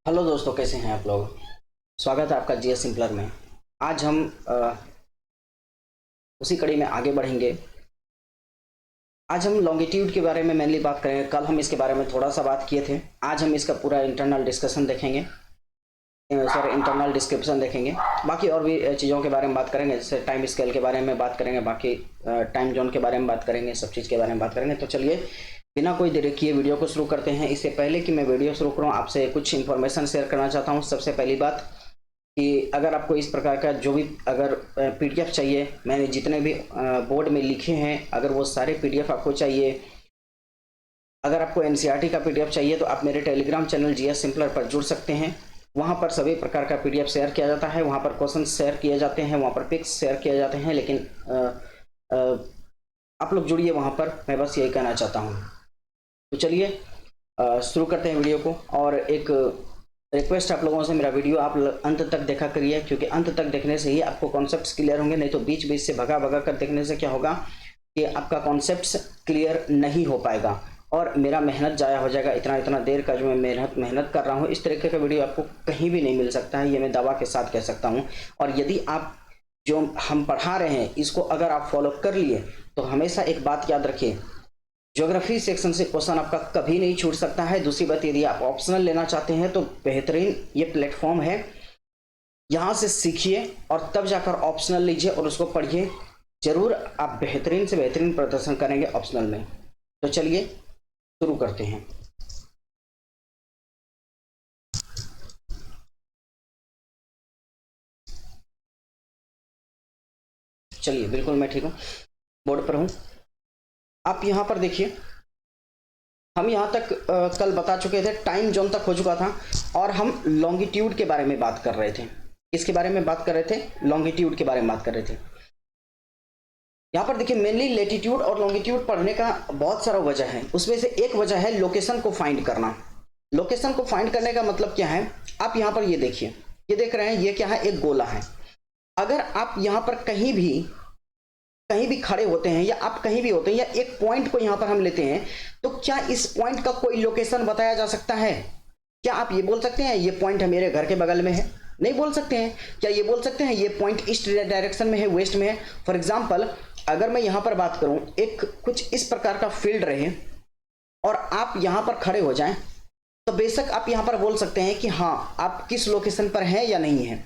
Hello दोस्तों, कैसे हैं आप लोग। स्वागत है आपका जीएस सिंपलर में। आज हम उसी कड़ी में आगे बढ़ेंगे। आज हम लॉन्गिट्यूड के बारे में मेनली बात करेंगे। कल हम इसके बारे में थोड़ा सा बात किए थे। आज हम इसका पूरा इंटरनल डिस्कशन देखेंगे, सॉरी इंटरनल डिस्क्रिप्शन देखेंगे। बाकी और भी चीज़ों के बारे में बात करेंगे, जैसे टाइम स्केल के बारे में बात करेंगे, बाकी टाइम जोन के बारे में बात करेंगे, सब चीज़ के बारे में बात करेंगे। तो चलिए बिना कोई देरी किए वीडियो को शुरू करते हैं। इससे पहले कि मैं वीडियो शुरू करूं, आपसे कुछ इन्फॉर्मेशन शेयर करना चाहता हूं। सबसे पहली बात कि अगर आपको इस प्रकार का जो भी अगर पीडीएफ चाहिए, मैंने जितने भी बोर्ड में लिखे हैं, अगर वो सारे पीडीएफ आपको चाहिए, अगर आपको एनसीईआरटी का पीडीएफ चाहिए तो आप मेरे टेलीग्राम चैनल जीएस सिंपलर पर जुड़ सकते हैं। वहाँ पर सभी प्रकार का पीडीएफ शेयर किया जाता है, वहाँ पर क्वेश्चन शेयर किए जाते हैं, वहाँ पर पिक्स शेयर किए जाते हैं। लेकिन आप लोग जुड़िए वहाँ पर, मैं बस यही कहना चाहता हूँ। तो चलिए शुरू करते हैं वीडियो को। और एक रिक्वेस्ट आप लोगों से, मेरा वीडियो आप अंत तक देखा करिए, क्योंकि अंत तक देखने से ही आपको कॉन्सेप्ट्स क्लियर होंगे। नहीं तो बीच बीच से भगा भगा कर देखने से क्या होगा कि आपका कॉन्सेप्ट्स क्लियर नहीं हो पाएगा और मेरा मेहनत जाया हो जाएगा। इतना देर का जो मैं मेहनत कर रहा हूँ, इस तरीके का वीडियो आपको कहीं भी नहीं मिल सकता है, ये मैं दावा के साथ कह सकता हूँ। और यदि आप जो हम पढ़ा रहे हैं इसको अगर आप फॉलो कर लिए तो हमेशा एक बात याद रखिए, ज्योग्राफी सेक्शन से क्वेश्चन आपका कभी नहीं छूट सकता है। दूसरी बात, यदि आप ऑप्शनल लेना चाहते हैं तो बेहतरीन ये प्लेटफॉर्म है, यहाँ से सीखिए और तब जाकर ऑप्शनल लीजिए और उसको पढ़िए। जरूर आप बेहतरीन से बेहतरीन प्रदर्शन करेंगे ऑप्शनल में। तो चलिए शुरू करते हैं। चलिए, बिल्कुल मैं ठीक हूँ, बोर्ड पर हूँ। आप यहाँ पर देखिए, हम यहाँ तक कल बता चुके थे, टाइम जोन तक हो चुका था और हम लॉन्गिट्यूड के बारे में बात कर रहे थे। किसके बारे में बात कर रहे थे? लॉन्गिट्यूड के बारे में बात कर रहे थे। यहाँ पर देखिए, मेनली लेटीट्यूड और लॉन्गिट्यूड पढ़ने का बहुत सारा वजह है। उसमें से एक वजह है लोकेशन को फाइंड करना। लोकेशन को फाइंड करने का मतलब क्या है? आप यहाँ पर ये देखिए, ये देख रहे हैं, ये क्या है? एक गोला है। अगर आप यहाँ पर कहीं भी खड़े होते हैं या आप कहीं भी होते हैं या एक पॉइंट को यहां पर हम लेते हैं, तो क्या इस पॉइंट का कोई लोकेशन बताया जा सकता है? क्या आप ये बोल सकते हैं ये पॉइंट है मेरे घर के बगल में है? नहीं बोल सकते हैं। क्या ये बोल सकते हैं ये पॉइंट ईस्ट डायरेक्शन में है, वेस्ट में है? फॉर एग्जाम्पल, अगर मैं यहां पर बात करूं, एक कुछ इस प्रकार का फील्ड रहे और आप यहां पर खड़े हो जाएं, तो बेशक आप यहां पर बोल सकते हैं कि हाँ आप किस लोकेशन पर हैं या नहीं है,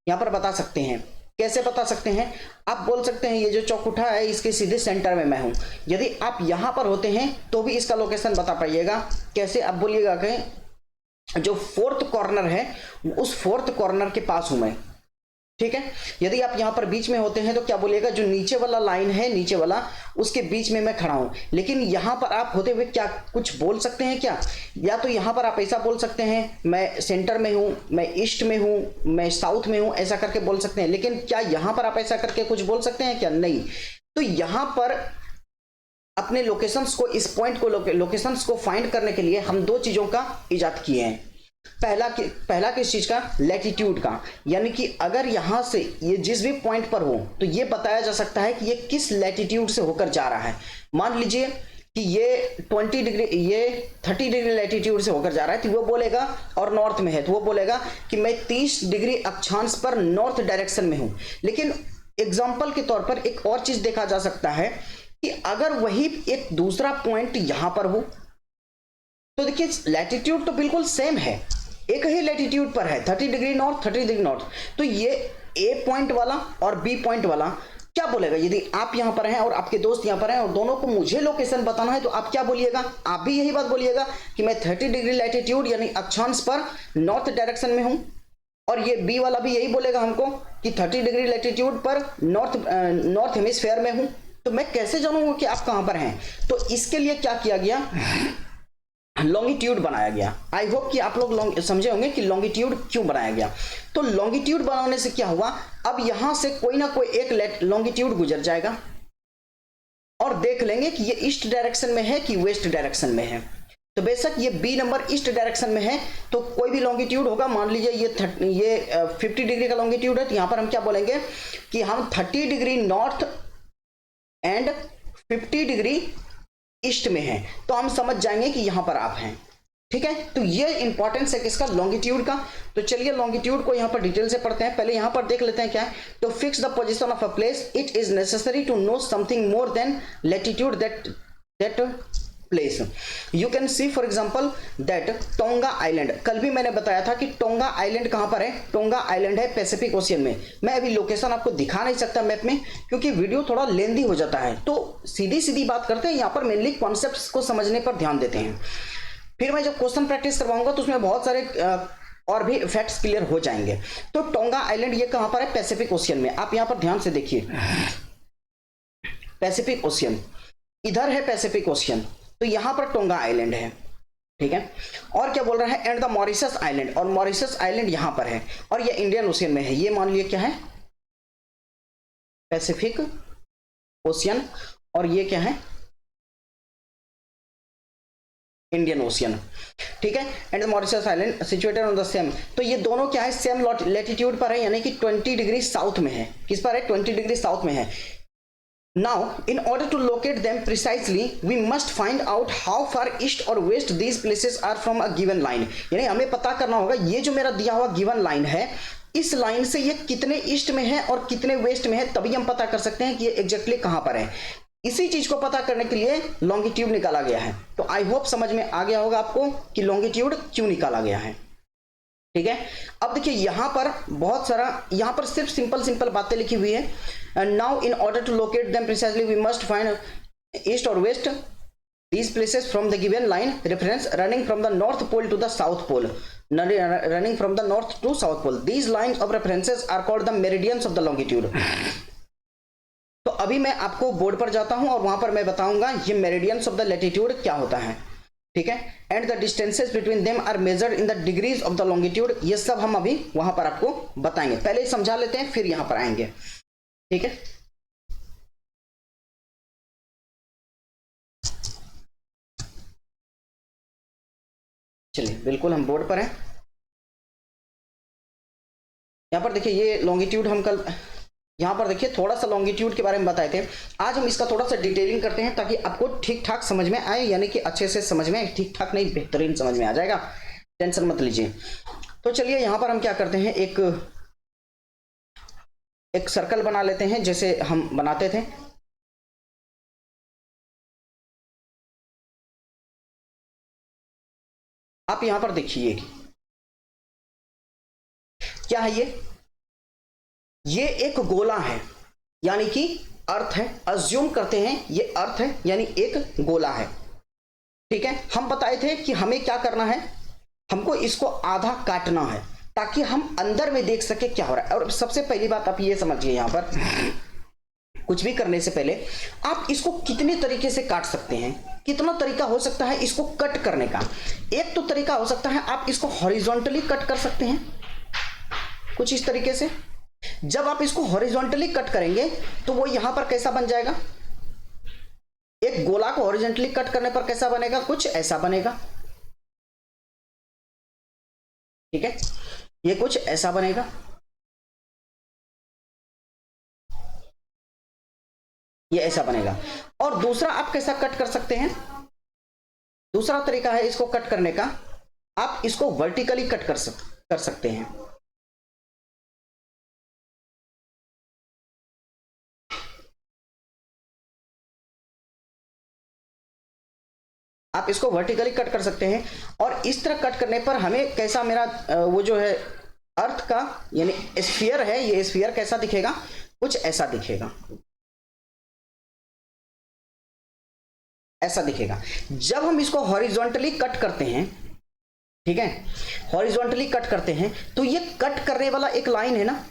यहां पर बता सकते हैं। कैसे बता सकते हैं? आप बोल सकते हैं ये जो चौखुटा है इसके सीधे सेंटर में मैं हूं। यदि आप यहां पर होते हैं तो भी इसका लोकेशन बता पाइएगा। कैसे? आप बोलिएगा कि जो फोर्थ कॉर्नर है उस फोर्थ कॉर्नर के पास हूं मैं, ठीक है। यदि आप यहां पर बीच में होते हैं तो क्या बोलिएगा? जो नीचे वाला लाइन है, नीचे वाला, उसके बीच में मैं खड़ा हूं। लेकिन यहां पर आप होते हुए क्या कुछ बोल सकते हैं क्या? या तो यहां पर आप ऐसा बोल सकते हैं मैं सेंटर में हूं, मैं ईस्ट में हूं, मैं साउथ में हूं, ऐसा करके बोल सकते हैं। लेकिन क्या यहां पर आप ऐसा करके कुछ बोल सकते हैं क्या? नहीं। तो यहां पर अपने लोकेशंस को, इस पॉइंट को, लोकेशंस को फाइंड करने के लिए हम दो चीजों का इजाद किए हैं। पहला किस चीज का? लैटिट्यूड का। यानी कि अगर यहां से ये जिस भी पॉइंट पर हो तो ये बताया जा सकता है कि ये किस लैटिट्यूड से होकर जा रहा है। मान लीजिए कि ये 20 डिग्री, ये 30 डिग्री लैटिट्यूड से होकर जा रहा है, तो वो बोलेगा, और नॉर्थ में है तो वो बोलेगा कि मैं 30 डिग्री अक्षांश पर नॉर्थ डायरेक्शन में हूं। लेकिन एग्जाम्पल के तौर पर एक और चीज देखा जा सकता है कि अगर वही एक दूसरा पॉइंट यहां पर हो, तो देखिए लैटिट्यूड तो बिल्कुल सेम है, एक ही लैटिट्यूड पर है, 30 डिग्री नॉर्थ, 30 डिग्री नॉर्थ। तो ये ए पॉइंट वाला और बी पॉइंट वाला क्या बोलेगा? यदि आप यहां पर हैं और आपके दोस्त यहां पर हैं और दोनों को मुझे लोकेशन बताना है, तो आप क्या बोलिएगा? आप भी यही बात बोलिएगा कि मैं 30 डिग्री लैटिट्यूड यानी अक्षांश पर नॉर्थ डायरेक्शन में हूं। और ये बी वाला भी यही बोलेगा हमको कि 30 डिग्री लैटिट्यूड पर नॉर्थ हेमिस्फेयर में हूं। तो मैं कैसे जानूंगा कि आप कहां पर हैं? तो इसके लिए क्या किया गया? लॉन्गिट्यूड बनाया गया। आई होप कि आप लोग समझे होंगे कि लॉन्गिट्यूड क्यों बनाया गया। तो लॉन्गिट्यूड बनाने से क्या हुआ, अब यहां से कोई ना कोई एक लॉन्गिट्यूड गुजर जाएगा और देख लेंगे कि ये ईस्ट डायरेक्शन में है कि वेस्ट डायरेक्शन में है। तो बेशक ये बी नंबर ईस्ट डायरेक्शन में है, तो कोई भी लॉन्गिट्यूड होगा, मान लीजिए ये 50 डिग्री का लॉन्गिट्यूड है, तो यहां पर हम क्या बोलेंगे कि हम 30 degree north and 50 degree east में है। तो हम समझ जाएंगे कि यहां पर आप हैं। ठीक है, तो ये इंपॉर्टेंस है किसका, लॉन्गिट्यूड का। तो चलिए लॉन्गिट्यूड को यहाँ पर डिटेल से पढ़ते हैं। पहले यहाँ पर देख लेते हैं क्या है। तो fix the position of a place, it is necessary to know something more than latitude that place. You can see for example that Tonga island, कल भी मैंने बताया था कि टोंगा आइलैंड कहां पर है। टोंगा आइलैंड है पैसिफिक ओशियन में। मैं अभी लोकेशन आपको दिखा नहीं सकता मैप में, क्योंकि वीडियो थोड़ा लेंदी हो जाता है। तो सीधी सीधी बात करते हैं, यहाँ पर मेनली कॉन्सेप्ट्स को समझने पर ध्यान देते हैं। फिर मैं जब क्वेश्चन प्रैक्टिस करवाऊंगा तो उसमें बहुत सारे और भी फैक्ट्स क्लियर हो जाएंगे। तो टोंगा आइलैंड ये कहां पर है, पैसिफिक ओशियन में। आप यहां पर ध्यान से देखिए, पैसिफिक ओशियन, इधर है पैसिफिक ओशियन, तो यहां पर टोंगा आइलैंड है। ठीक है, और क्या बोल रहा है, एंड द मॉरिशस आइलैंड, और मॉरिशस आइलैंड यहां पर है, और ये इंडियन ओशियन में है। ये मान लिया क्या है, पैसिफिक ओशियन, और ये क्या है, इंडियन ओशियन। ठीक है, and the Mauritius island situated on the same, तो ये दोनों क्या है, सेम लैटिट्यूड पर है, यानी कि 20 डिग्री साउथ में है। किस पर है, 20 डिग्री साउथ में है। Now, in order to locate them precisely, we must find out how far east or west these places are from a given line. यानी हमें पता करना होगा, ये जो मेरा दिया हुआ गिवन लाइन है, इस लाइन से ये कितने ईस्ट में है और कितने वेस्ट में है, तभी हम पता कर सकते हैं कि ये एग्जैक्टली कहां पर है। इसी चीज को पता करने के लिए लॉन्गिट्यूड निकाला गया है। तो आई होप समझ में आ गया होगा आपको कि लॉन्गिट्यूड क्यों निकाला गया है। ठीक है, अब देखिए यहां पर बहुत सारा, यहां पर सिर्फ सिंपल बातें लिखी हुई है। Now in order to locate them precisely we must find east और west these places from the given line reference running from the north pole to the south pole, running from the north to south pole. These lines of references are called the meridians of the longitude. तो अभी मैं आपको board पर जाता हूं और वहां पर मैं बताऊंगा ये मेरिडियंस ऑफ द लैटिट्यूड क्या होता है। ठीक है, and the distances between them are measured in the degrees of the longitude. ये सब हम अभी वहां पर आपको बताएंगे, पहले समझा लेते हैं फिर यहां पर आएंगे। ठीक है, चलिए बिल्कुल हम बोर्ड पर हैं। यहां पर देखिए ये लॉन्गिट्यूड हम कल, यहां पर देखिए थोड़ा सा लॉन्गिट्यूड के बारे में बताए थे। आज हम इसका थोड़ा सा डिटेलिंग करते हैं ताकि आपको ठीक ठाक समझ में आए, यानी कि अच्छे से समझ में, ठीक ठाक नहीं बेहतरीन समझ में आ जाएगा, टेंशन मत लीजिए। तो चलिए यहां पर हम क्या करते हैं, एक सर्कल बना लेते हैं जैसे हम बनाते थे। आप यहां पर देखिए क्या है, ये एक गोला है, यानी कि अर्थ है, अज्यूम करते हैं ये अर्थ है, यानी एक गोला है। ठीक है, हम बताए थे कि हमें क्या करना है, हमको इसको आधा काटना है ताकि हम अंदर में देख सके क्या हो रहा है। और सबसे पहली बात आप ये समझिए, यहां पर कुछ भी करने से पहले आप इसको कितने तरीके से काट सकते हैं, कितना तरीका हो सकता है इसको कट करने का। एक तो तरीका हो सकता है आप इसको हॉरिजॉन्टली कट कर सकते हैं, कुछ इस तरीके से। जब आप इसको हॉरिजॉन्टली कट करेंगे तो वो यहां पर कैसा बन जाएगा, एक गोला को हॉरिजॉन्टली कट करने पर कैसा बनेगा, कुछ ऐसा बनेगा। ठीक है, ये कुछ ऐसा बनेगा, ये ऐसा बनेगा। और दूसरा आप कैसा कट कर सकते हैं, दूसरा तरीका है इसको कट करने का, आप इसको वर्टिकली कट कर सकते हैं। आप इसको वर्टिकली कट कर सकते हैं, और इस तरह कट करने पर हमें कैसा, मेरा वो जो है अर्थ का यानी स्फीयर है, ये स्फीयर कैसा दिखेगा, कुछ ऐसा दिखेगा, ऐसा दिखेगा। जब हम इसको हॉरिजॉन्टली कट करते हैं, ठीक है, हॉरिजॉन्टली कट करते हैं, तो ये कट करने वाला एक लाइन है ना,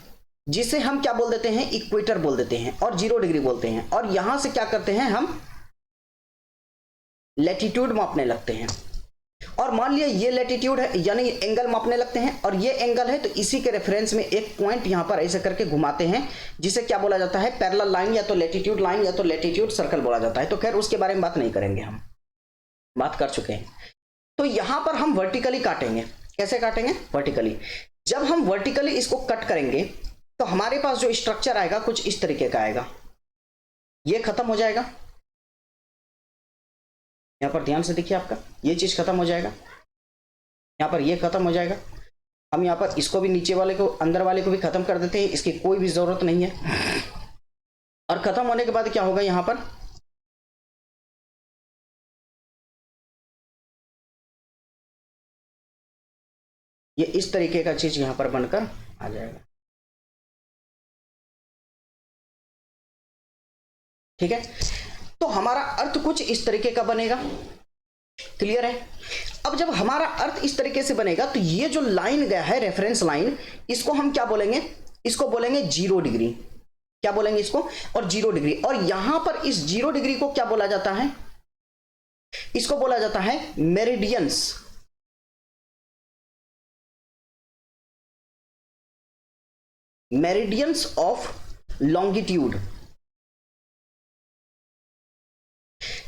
जिसे हम क्या बोल देते हैं, इक्वेटर बोल देते हैं, और 0 डिग्री बोलते हैं। और यहां से क्या करते हैं, हम लैटिट्यूड मापने लगते हैं। और मान लिया ये लैटिट्यूड है, यानी एंगल मापने लगते हैं, और ये एंगल है, तो इसी के रेफरेंस में एक पॉइंट यहां पर ऐसे करके घुमाते हैं, जिसे क्या बोला जाता है, पैरेलल लाइन, या तो लैटिट्यूड लाइन या तो लैटिट्यूड सर्कल बोला जाता है। तो खैर उसके बारे में बात नहीं करेंगे, हम बात कर चुके हैं। तो यहां पर हम वर्टिकली काटेंगे। कैसे काटेंगे, वर्टिकली। जब हम वर्टिकली इसको कट करेंगे तो हमारे पास जो स्ट्रक्चर आएगा कुछ इस तरीके का आएगा, ये खत्म हो जाएगा, यहां पर ध्यान से देखिए, आपका ये चीज खत्म हो जाएगा। यहाँ पर ये खत्म हो जाएगा। हम यहाँ पर इसको भी, नीचे वाले को, अंदर वाले को भी खत्म कर देते हैं, इसकी कोई भी जरूरत नहीं है। और खत्म होने के बाद क्या होगा, यहाँ पर ये इस तरीके का चीज यहाँ पर बनकर आ जाएगा। ठीक है, तो हमारा अर्थ कुछ इस तरीके का बनेगा। क्लियर है? अब जब हमारा अर्थ इस तरीके से बनेगा तो ये जो लाइन गया है, रेफरेंस लाइन, इसको हम क्या बोलेंगे? इसको बोलेंगे 0 डिग्री। क्या बोलेंगे इसको? और 0 डिग्री। और यहां पर इस 0 डिग्री को क्या बोला जाता है? इसको बोला जाता है मेरिडियंस। Meridians of longitude.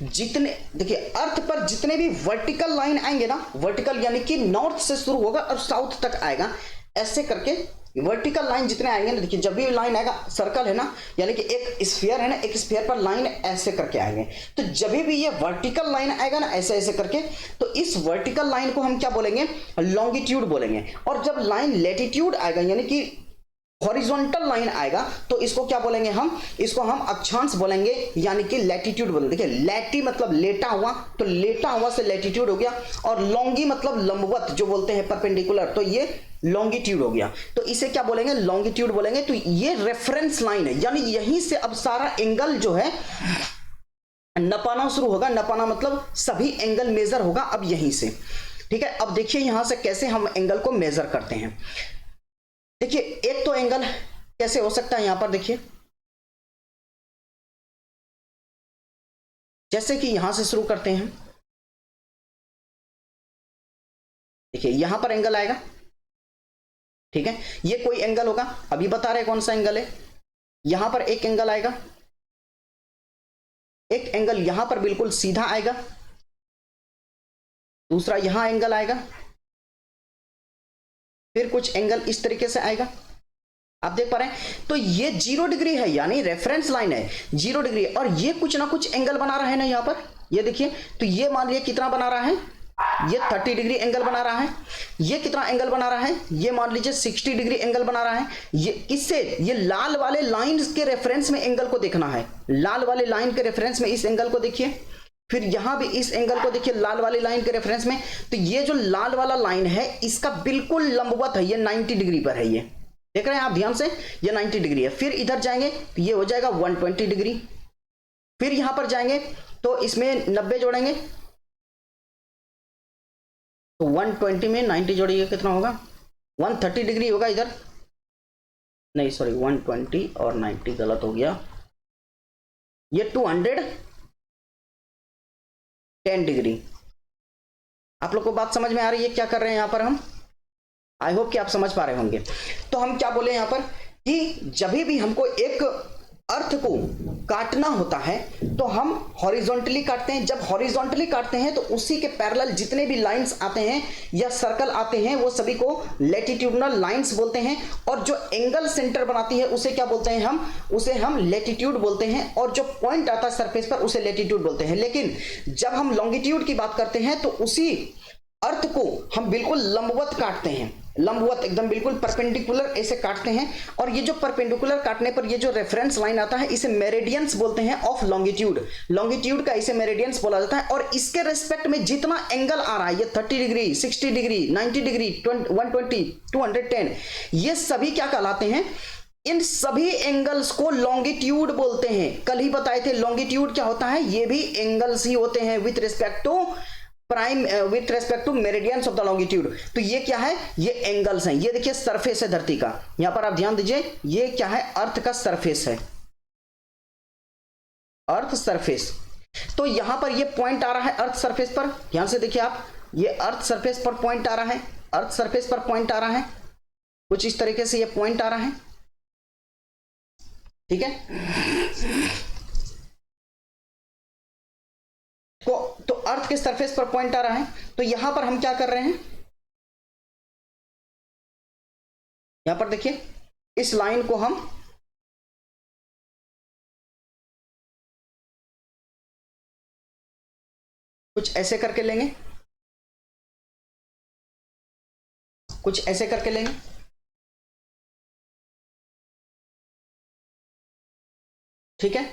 जितने, देखिए, अर्थ पर जितने भी वर्टिकल लाइन आएंगे ना, वर्टिकल यानी कि नॉर्थ से शुरू होगा और साउथ तक आएगा, ऐसे करके वर्टिकल लाइन जितने आएंगे ना, देखिए जब भी लाइन आएगा, सर्कल है ना, यानी कि एक स्फीयर है ना, एक स्फीयर पर लाइन ऐसे करके आएंगे, तो जब भी ये वर्टिकल लाइन आएगा ना, ऐसे ऐसे करके, तो इस वर्टिकल लाइन को हम क्या बोलेंगे? लॉन्गिट्यूड बोलेंगे। और जब लाइन लेटिट्यूड आएगा, यानी कि हॉरिजॉन्टल लाइन आएगा, तो इसको क्या बोलेंगे हम? इसको हम अक्षांश बोलेंगे, यानी कि लैटिट्यूड बोलेंगे। देखिए, लैटी मतलब लेटा हुआ, तो लेटा हुआ से लैटिट्यूड हो गया, और लॉन्गी मतलब लंबवत, जो बोलते हैं परपेंडिकुलर, तो ये लॉन्गिट्यूड हो गया। तो इसे क्या बोलेंगे? लॉन्गिट्यूड बोलेंगे। तो ये रेफरेंस लाइन है, यानी यहीं से अब सारा एंगल जो है नपाना शुरू होगा। नपाना मतलब सभी एंगल मेजर होगा अब यहीं से। ठीक है, अब देखिए यहां से कैसे हम एंगल को मेजर करते हैं। देखिए, एक तो एंगल कैसे हो सकता है, यहां पर देखिए, जैसे कि यहां से शुरू करते हैं। देखिए यहां पर एंगल आएगा, ठीक है, ये कोई एंगल होगा, अभी बता रहे कौन सा एंगल है। यहां पर एक एंगल आएगा, एक एंगल यहां पर बिल्कुल सीधा आएगा, दूसरा यहां एंगल आएगा, फिर कुछ एंगल इस तरीके से आएगा। आप देख पा रहे हैं, तो ये 0 डिग्री है, यानी रेफरेंस लाइन है 0 डिग्री, और ये कुछ ना कुछ एंगल बना रहा है ना यहां पर, ये देखिए, तो ये मान लिया कितना बना रहा है, ये 30 डिग्री एंगल बना रहा है। ये कितना एंगल बना रहा है? ये मान लीजिए 60 डिग्री एंगल बना रहा है। ये किससे? ये लाल वाले लाइंस के रेफरेंस में एंगल को देखना है, लाल वाले लाइन के रेफरेंस में इस एंगल को देखिए, फिर यहां भी इस एंगल को देखिए लाल वाली लाइन के रेफरेंस में। तो ये जो लाल वाला लाइन है, इसका बिल्कुल लंबवत है, ये 90 डिग्री पर है, ये देख रहे हैं आप ध्यान से, ये 90 डिग्री है। फिर इधर जाएंगे तो ये हो जाएगा 120 डिग्री, फिर यहां पर जाएंगे तो इसमें 90 जोड़ेंगे, तो 120 में 90 जोड़िए कितना होगा? 130 डिग्री होगा इधर, नहीं सॉरी 120 और 90 गलत हो गया, ये 210 डिग्री। आप लोग को बात समझ में आ रही है क्या कर रहे हैं यहां पर हम? आई होप कि आप समझ पा रहे होंगे। तो हम क्या बोले यहां पर कि जब भी हमको एक अर्थ को काटना होता है तो हम हॉरिजॉन्टली काटते हैं। जब हॉरिजॉन्टली काटते हैं तो उसी के पैरेलल जितने भी लाइंस आते हैं या सर्कल आते हैं वो सभी को लैटिट्यूडनल लाइंस बोलते हैं, और जो एंगल सेंटर बनाती है उसे क्या बोलते हैं हम? उसे हम लैटिट्यूड बोलते हैं, और जो पॉइंट आता है सरफेस पर उसे लैटिट्यूड बोलते हैं। लेकिन जब हम लॉन्गिट्यूड की बात करते हैं तो उसी अर्थ को हम बिल्कुल लंबवत काटते हैं, लंबवत एकदम बिल्कुल परपेंडिकुलर ऐसे काटते हैं, और ये जो परपेंडिकुलर काटने पर ये जो रेफरेंस लाइन आता है इसे मेरिडियंस बोलते हैं ऑफ लॉन्गिट्यूड। लॉन्गिट्यूड का इसे मेरिडियंस बोला जाता है, और इसके रेस्पेक्ट में जितना एंगल आ रहा है, ये 30 डिग्री, 60 डिग्री, 90 डिग्री, 120, 210, ये सभी क्या कहलाते हैं? इन सभी एंगल्स को लॉन्गिट्यूड बोलते हैं। कल ही बताए थे लॉन्गिट्यूड क्या होता है, ये भी एंगल्स ही होते हैं with respect to prime, with respect to meridians of the longitude. तो ये क्या है? ये एंगल्स हैं। ये देखिए सरफेस है धरती का, यहां पर आप ध्यान दीजिए, ये क्या है? अर्थ का सरफेस है, अर्थ सरफेस। तो यहां पर ये पॉइंट आ रहा है अर्थ सरफेस पर, ध्यान से देखिए आप, ये अर्थ सरफेस पर पॉइंट आ रहा है, अर्थ सरफेस पर पॉइंट आ रहा है, कुछ इस तरीके से ये पॉइंट आ रहा है, ठीक है। तो अर्थ के सरफेस पर पॉइंट आ रहा है, तो यहां पर हम क्या कर रहे हैं? यहां पर देखिए इस लाइन को हम कुछ ऐसे करके लेंगे, कुछ ऐसे करके लेंगे, ठीक है।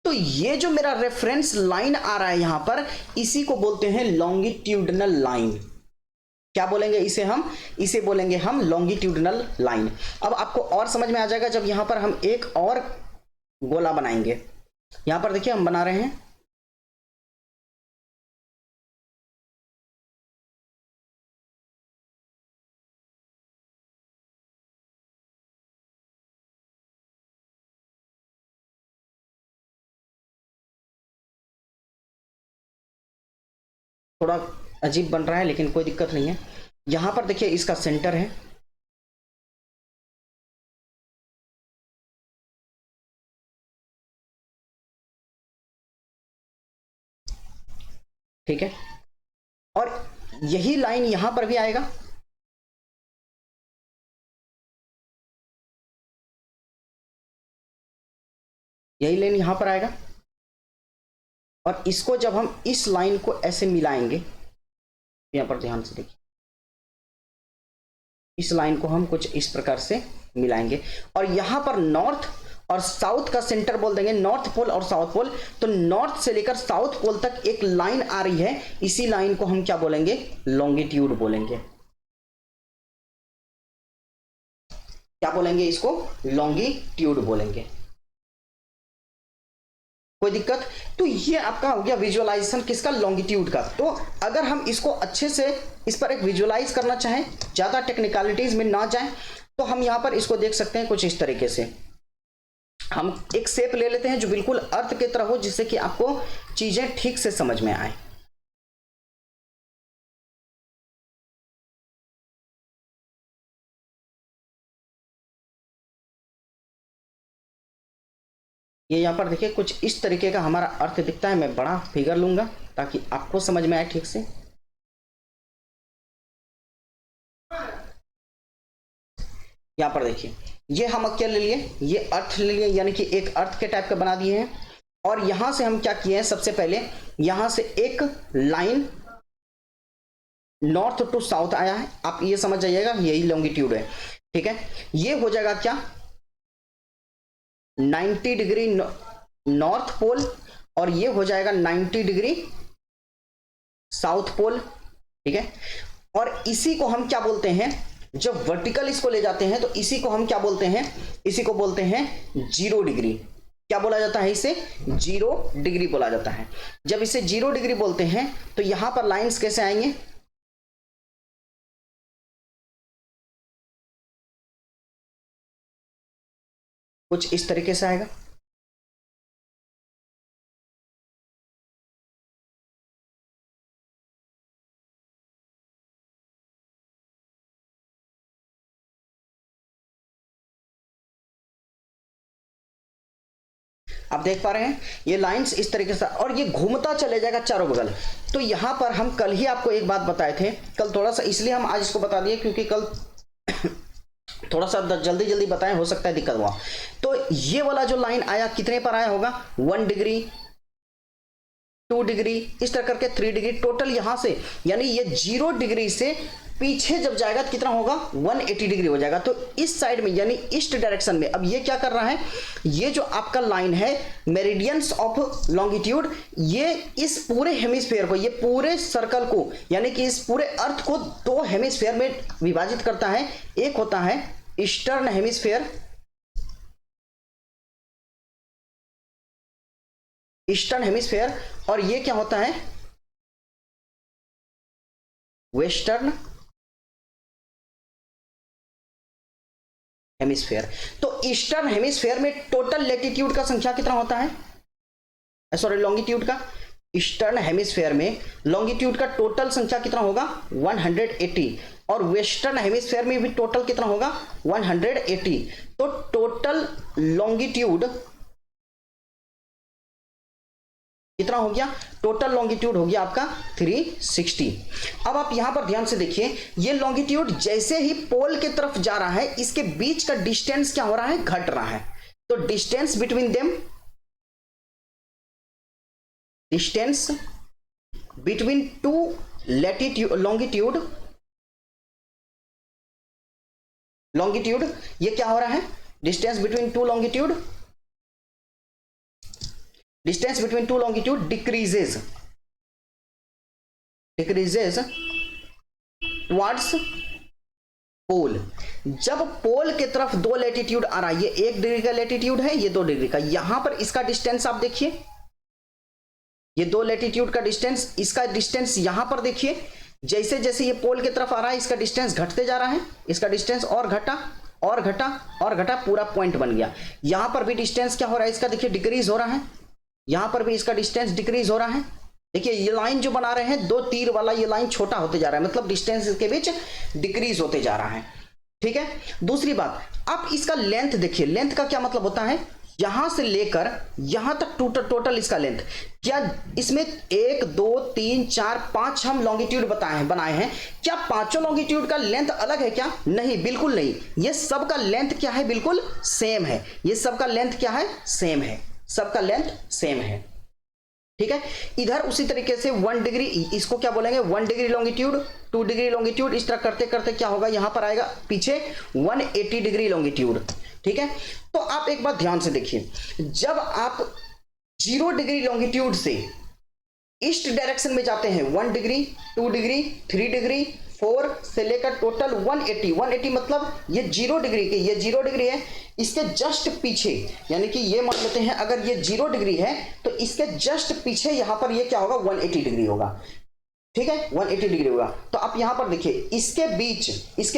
तो ये जो मेरा रेफरेंस लाइन आ रहा है यहां पर, इसी को बोलते हैं लॉन्गिट्यूडनल लाइन। क्या बोलेंगे इसे हम? इसे बोलेंगे हम लॉन्गिट्यूडनल लाइन। अब आपको और समझ में आ जाएगा जब यहां पर हम एक और गोला बनाएंगे। यहां पर देखिए हम बना रहे हैं, थोड़ा अजीब बन रहा है लेकिन कोई दिक्कत नहीं है। यहां पर देखिए इसका सेंटर है, ठीक है। और यही लाइन यहां पर भी आएगा, यही लाइन यहां पर आएगा। और इसको जब हम इस लाइन को ऐसे मिलाएंगे, यहां पर ध्यान से देखिए, इस लाइन को हम कुछ इस प्रकार से मिलाएंगे और यहां पर नॉर्थ और साउथ का सेंटर बोल देंगे, नॉर्थ पोल और साउथ पोल। तो नॉर्थ से लेकर साउथ पोल तक एक लाइन आ रही है, इसी लाइन को हम क्या बोलेंगे? लॉन्गिट्यूड बोलेंगे। क्या बोलेंगे इसको? लॉन्गिट्यूड बोलेंगे। कोई दिक्कत? तो ये आपका हो गया विजुअलाइजेशन किसका? लॉन्गिट्यूड का। तो अगर हम इसको अच्छे से इस पर एक विजुअलाइज करना चाहें, ज्यादा टेक्निकलिटीज में ना जाएं, तो हम यहां पर इसको देख सकते हैं कुछ इस तरीके से। हम एक शेप ले लेते हैं जो बिल्कुल अर्थ की तरह हो, जिससे कि आपको चीजें ठीक से समझ में आए। ये यहाँ पर देखिए कुछ इस तरीके का हमारा अर्थ दिखता है। मैं बड़ा फिगर लूंगा ताकि आपको समझ में आए ठीक से। यहाँ पर देखिए ये हम क्या ले लिए? ये अर्थ ले लिए, यानी कि एक अर्थ के टाइप का बना दिए हैं। और यहां से हम क्या किए हैं? सबसे पहले यहां से एक लाइन नॉर्थ टू साउथ आया है, आप ये समझ जाइएगा, यही लॉन्गिट्यूड है, ठीक है। ये हो जाएगा क्या? 90 डिग्री नॉर्थ पोल और ये हो जाएगा 90 डिग्री साउथ पोल, ठीक है। और इसी को हम क्या बोलते हैं? जब वर्टिकल इसको ले जाते हैं तो इसी को हम क्या बोलते हैं? इसी को बोलते हैं 0 डिग्री। क्या बोला जाता है इसे? 0 डिग्री बोला जाता है। जब इसे 0 डिग्री बोलते हैं तो यहां पर लाइंस कैसे आएंगे? कुछ इस तरीके से आएगा। आप देख पा रहे हैं ये लाइंस इस तरीके से, और ये घूमता चले जाएगा चारों बगल। तो यहां पर हम कल ही आपको एक बात बताए थे, कल थोड़ा सा इसलिए हम आज इसको बता दिए क्योंकि कल थोड़ा सा जल्दी जल्दी बताएं, हो सकता है दिक्कत हुआ। तो ये वाला जो लाइन आया कितने पर आया होगा? 1 डिग्री, 2 डिग्री, इस तरह करके 3 डिग्री टोटल यहां से, यानी ये 0 डिग्री से पीछे जब जाएगा तो कितना होगा? 180 डिग्री हो जाएगा। तो इस साइड में यानी ईस्ट डायरेक्शन में अब ये क्या कर रहा है? ये जो आपका लाइन है मेरिडियंस ऑफ लॉन्गिट्यूड, ये इस पूरे हेमिस्फीयर को, ये पूरे सर्कल को, यानी कि इस पूरे अर्थ को 2 हेमिस्फीयर में विभाजित करता है। एक होता है ईस्टर्न हेमिस्फीयर, ईस्टर्न हेमिस्फीयर, और ये क्या होता है? Western hemisphere. तो ईस्टर्न हेमिस्फीयर में टोटल लैटिट्यूड का संख्या कितना होता है? सॉरी, लॉन्गिट्यूड का। ईस्टर्न हेमिस्फीयर में लॉन्गिट्यूड का टोटल संख्या कितना होगा? 180। और वेस्टर्न हेमिस्फीयर में भी टोटल कितना होगा? 180। तो टोटल लॉन्गिट्यूड कितना हो गया? टोटल लॉन्गिट्यूड हो गया आपका 360। अब आप यहां पर ध्यान से देखिए, ये लॉन्गिट्यूड जैसे ही पोल की तरफ जा रहा है, इसके बीच का डिस्टेंस क्या हो रहा है? घट रहा है। तो distance between them, distance between two latitude longitude longitude, ये क्या हो रहा है, distance between two longitude, distance between two longitude decreases towards pole. जब पोल की तरफ दो लैटिट्यूड आ रहा है, ये 1 डिग्री का लैटिट्यूड है, ये 2 डिग्री का, यहां पर इसका डिस्टेंस आप देखिए, ये 2 लैटिट्यूड का डिस्टेंस, इसका डिस्टेंस यहां पर देखिए, जैसे जैसे ये पोल की तरफ आ रहा है इसका डिस्टेंस घटते जा रहा है, इसका डिस्टेंस और घटा और घटा और घटा, पूरा पॉइंट बन गया। यहां पर भी डिस्टेंस क्या हो रहा है इसका, देखिए डिक्रीज हो रहा है, यहां पर भी इसका डिस्टेंस डिक्रीज हो रहा है। देखिए ये लाइन जो बना रहे हैं 2 तीर वाला, ये लाइन छोटा होते जा रहा है, मतलब डिस्टेंस के बीच डिक्रीज होते जा रहा है, ठीक है। दूसरी बात, आप इसका लेंथ देखिए, लेंथ का क्या मतलब होता है, यहां से लेकर यहां तक टोटल इसका लेंथ, क्या इसमें 1 2 3 4 5 हम लॉन्गिट्यूड बनाए हैं, क्या पांचों लॉन्गिट्यूड का लेंथ अलग है क्या, नहीं, बिल्कुल नहीं, ये सब का लेंथ क्या है, बिल्कुल सेम है, ये सब का लेंथ क्या है, सेम है, सबका लेंथ सेम है, ठीक है। इधर उसी तरीके से 1 डिग्री, इसको क्या बोलेंगे, 1 डिग्री लॉन्गिट्यूड, 2 डिग्री लॉन्गिट्यूड, इस तरह करते करते क्या होगा, यहां पर आएगा पीछे 180 डिग्री लॉन्गिट्यूड, ठीक है। तो आप एक बात ध्यान से देखिए, जब आप 0 डिग्री लॉन्गिट्यूड से ईस्ट डायरेक्शन में जाते हैं, 1 डिग्री 2 डिग्री 3 डिग्री 4 से लेकर टोटल 180 मतलब ये 0 डिग्री के, ये 0 डिग्री है, इसके जस्ट पीछे, यानी कि ये मान लेते हैं अगर ये 0 डिग्री है तो इसके जस्ट पीछे यहां पर ये क्या होगा, 180 डिग्री होगा, ठीक है, 180 डिग्री होगा। तो आप यहां पर देखिए इसके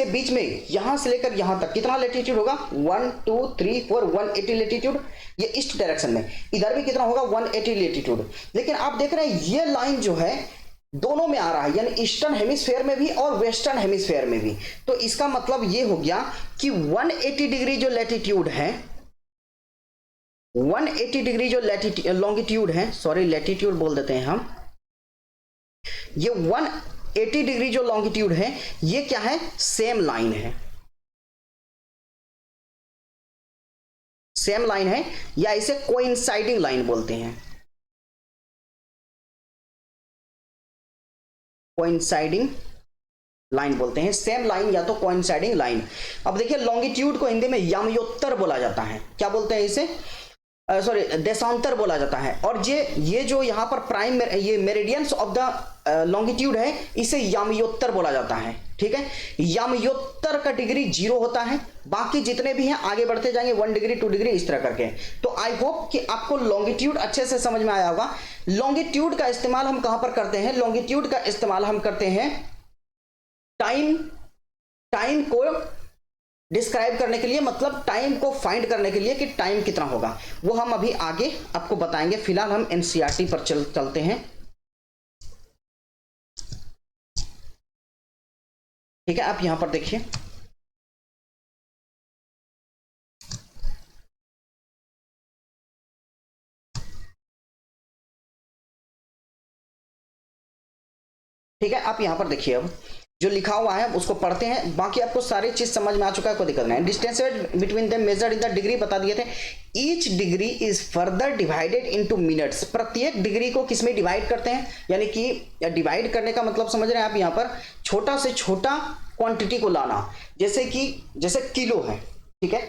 बीच में यहां से लेकर यहां तक कितना लैटिट्यूड होगा, 1 2 3 4 180 लैटिट्यूड, ये ईस्ट डायरेक्शन में, इधर भी कितना होगा, 180 लैटिट्यूड। लेकिन आप देख रहे हैं ये लाइन जो है दोनों में आ रहा है, यानी ईस्टर्न हेमिस्फेयर में भी और वेस्टर्न हेमिस्फेयर में भी, तो इसका मतलब ये हो गया कि 180 डिग्री जो लैटिट्यूड है, 180 डिग्री जो लॉन्गिट्यूड है, सॉरी लैटिट्यूड बोल देते हैं हम, ये 180 डिग्री जो लॉन्गिट्यूड है ये क्या है, सेम लाइन है, सेम लाइन है, या इसे कोइंसाइडिंग लाइन बोलते हैं, कोइंसाइडिंग लाइन बोलते हैं, सेम लाइन या तो कोइंसाइडिंग लाइन। अब देखिए लॉन्गिट्यूड को हिंदी में यामयोत्तर बोला जाता है, क्या बोलते हैं इसे, सॉरी देशांतर बोला जाता है, और ये जो यहाँ पर प्राइम ये मेरिडियंस ऑफ द लॉन्गिट्यूड है इसे यामयोत्तर बोला जाता है, ठीक है। यामयोत्तर का डिग्री 0 होता है, बाकी जितने भी हैं आगे बढ़ते जाएंगे 1 डिग्री 2 डिग्री इस तरह करके। तो आई होप कि आपको लॉन्गिट्यूड अच्छे से समझ में आया होगा। लॉन्गिट्यूड का इस्तेमाल हम कहां पर करते हैं, लॉन्गिट्यूड का इस्तेमाल हम करते हैं टाइम को डिस्क्राइब करने के लिए, मतलब टाइम को फाइंड करने के लिए कि टाइम कितना होगा, वो हम अभी आगे आपको बताएंगे। फिलहाल हम एनसीईआरटी पर चलते हैं, ठीक है। आप यहां पर देखिए, ठीक है, आप यहां पर देखिए, अब जो लिखा हुआ है उसको पढ़ते हैं, बाकी आपको सारी चीज समझ में आ चुका है, कोई दिक्कत नहीं। Distance between them measured in the degree बता दिए थे। Each degree is further divided into minutes, प्रत्येक डिग्री को किस में डिवाइड करते हैं, यानी कि डिवाइड करने का मतलब समझ रहे हैं आप, यहाँ पर छोटा से छोटा क्वांटिटी को लाना, जैसे किलो है, ठीक है,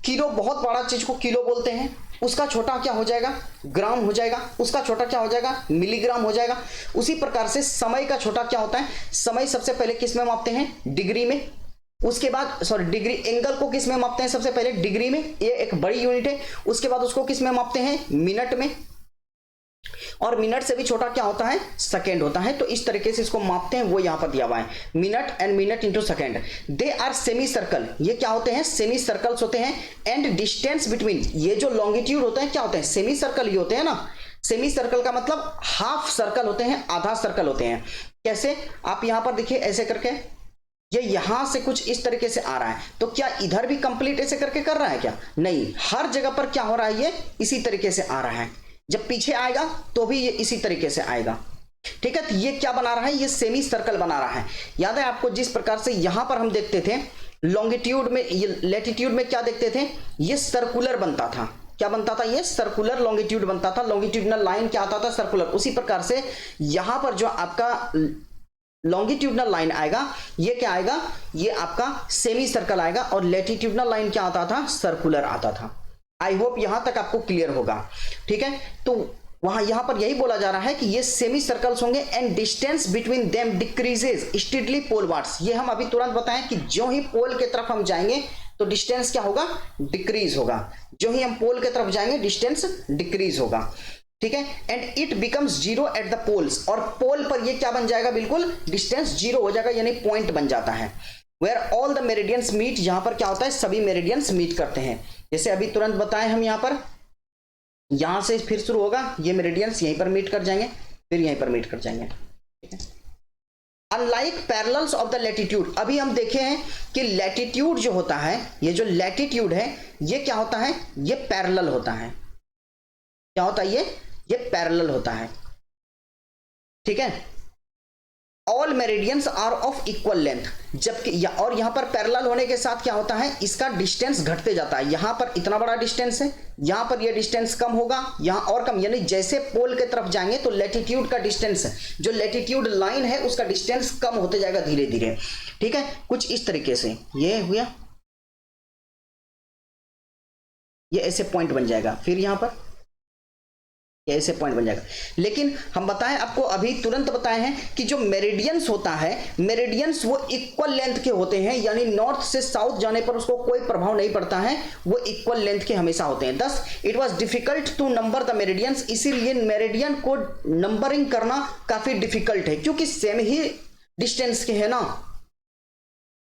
किलो बहुत बड़ा चीज को किलो बोलते हैं, उसका छोटा क्या हो जाएगा, ग्राम हो जाएगा, उसका छोटा क्या हो जाएगा, मिलीग्राम हो जाएगा। उसी प्रकार से समय का छोटा क्या होता है, समय सबसे पहले किस में मापते हैं, डिग्री में, उसके बाद सॉरी डिग्री, एंगल को किस में मापते हैं, सबसे पहले डिग्री में, ये एक बड़ी यूनिट है, उसके बाद उसको किस में मापते हैं, मिनट में, और मिनट से भी छोटा क्या होता है, सेकंड होता है। तो इस तरीके से इसको मापते हैं, वो यहां पर दिया हुआ है, minute and minute into second. They are semi circle, ये क्या होते हैं, सेमी सर्कल्स होते हैं। एंड डिस्टेंस बिटवीन, ये जो लॉन्गिट्यूड होते हैं क्या होते हैं, सेमी सर्कल ही होते हैं ना। सेमी सर्कल का मतलब हाफ सर्कल होते हैं, आधा सर्कल होते हैं। कैसे, आप यहां पर देखिए ऐसे करके, ये यहां से कुछ इस तरीके से आ रहा है, तो क्या इधर भी कंप्लीट ऐसे करके कर रहा है क्या, नहीं, हर जगह पर क्या हो रहा है, ये इसी तरीके से आ रहा है। जब पीछे आएगा तो भी ये इसी तरीके से आएगा, ठीक है। तो ये क्या बना रहा है, ये सेमी सर्कल बना रहा है। याद है आपको, जिस प्रकार से यहां पर हम देखते थे लॉन्गिट्यूड में, ये लैटिट्यूड में क्या देखते थे, ये सर्कुलर बनता था, क्या बनता था, ये सर्कुलर लॉन्गिट्यूड बनता था, लॉन्गिट्यूडनल लाइन क्या आता था, सर्कुलर। उसी प्रकार से यहां पर जो आपका लॉन्गिट्यूडनल लाइन आएगा, ये क्या आएगा, ये आपका सेमी सर्कल आएगा, और लैटिट्यूडनल लाइन क्या आता था, सर्कुलर आता था। आई होप यहां तक आपको क्लियर होगा, ठीक है। तो वहां यहां पर यही बोला जा रहा है कि ये सेमी सर्कल्स होंगे and distance between them decreases strictly polewards. ये हम अभी तुरंत बताएं कि जो ही पोल के तरफ हम जाएंगे तो डिस्टेंस क्या होगा, डिक्रीज होगा। जो ही हम पोल के तरफ जाएंगे डिस्टेंस डिक्रीज होगा, ठीक है। And it becomes zero at the poles, और पोल पर ये क्या बन जाएगा, बिल्कुल डिस्टेंस जीरो हो जाएगा, यानी पॉइंट बन जाता है। Where all the meridians meet, यहां पर क्या होता है, सभी मेरिडियंस मीट करते हैं। जैसे अभी तुरंत बताएं हम, यहां पर यहां से फिर शुरू होगा, ये मेरिडियंस यहीं पर मीट कर जाएंगे, फिर यहीं पर मीट कर जाएंगे, ठीक है। Unlike parallels of the latitude, अभी हम देखे हैं कि लैटिट्यूड जो होता है, ये जो लैटिट्यूड है ये क्या होता है, ये पैरेलल होता है। क्या होता है ये पैरेलल होता है, ठीक है। All meridians are of equal length, जबकि और यहां पर पैरेलल होने के साथ क्या होता है, इसका डिस्टेंस घटते जाता है। यहां पर इतना बड़ा डिस्टेंस है, यहां पर ये डिस्टेंस कम होगा, यहां और कम, यानी जैसे पोल के तरफ जाएंगे तो लैटिट्यूड का डिस्टेंस, जो लैटिट्यूड लाइन है उसका डिस्टेंस कम होते जाएगा धीरे धीरे, ठीक है। कुछ इस तरीके से ये हुआ, ये ऐसे पॉइंट बन जाएगा, फिर यहां पर ऐसे पॉइंट बन जाएगा। लेकिन हम बताएं आपको, अभी तुरंत बताए हैं कि जो मेरिडियंस होता है, मेरिडियंस वो इक्वल लेंथ के होते हैं, यानी नॉर्थ से साउथ जाने पर उसको कोई प्रभाव नहीं पड़ता है, वो इक्वल लेंथ के हमेशा होते हैं। Thus it was difficult to number the meridians, इसीलिए मेरिडियन को नंबरिंग करना काफी डिफिकल्ट है, क्योंकि सेम ही डिस्टेंस के है ना।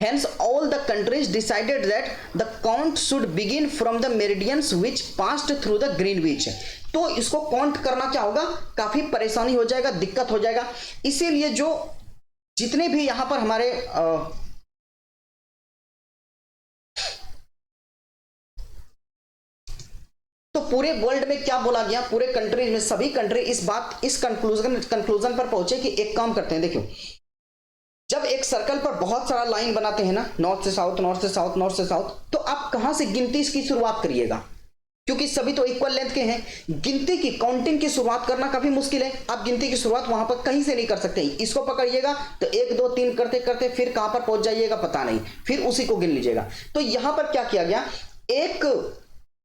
Hence, all the countries decided that the count should begin from the meridians which passed through the Greenwich. तो इसको काउंट करना क्या होगा, काफी परेशानी हो जाएगा, दिक्कत हो जाएगा। इसीलिए जो जितने भी यहां पर हमारे तो पूरे वर्ल्ड में क्या बोला गया, पूरे कंट्रीज में सभी कंट्री इस कंक्लूजन पर पहुंचे कि एक काम करते हैं। देखियो, जब एक सर्कल पर बहुत सारा लाइन बनाते हैं ना, नॉर्थ से साउथ, नॉर्थ से साउथ, नॉर्थ से साउथ, तो आप कहां से गिनती इसकी शुरुआत करिएगा, क्योंकि सभी तो इक्वल लेंथ के हैं। गिनती की, काउंटिंग की शुरुआत करना काफी मुश्किल है। आप गिनती की शुरुआत वहां पर कहीं से नहीं कर सकते। इसको पकड़िएगा तो 1 2 3 करते करते फिर कहां पर पहुंच जाइएगा पता नहीं, फिर उसी को गिन लीजिएगा। तो यहां पर क्या किया गया, एक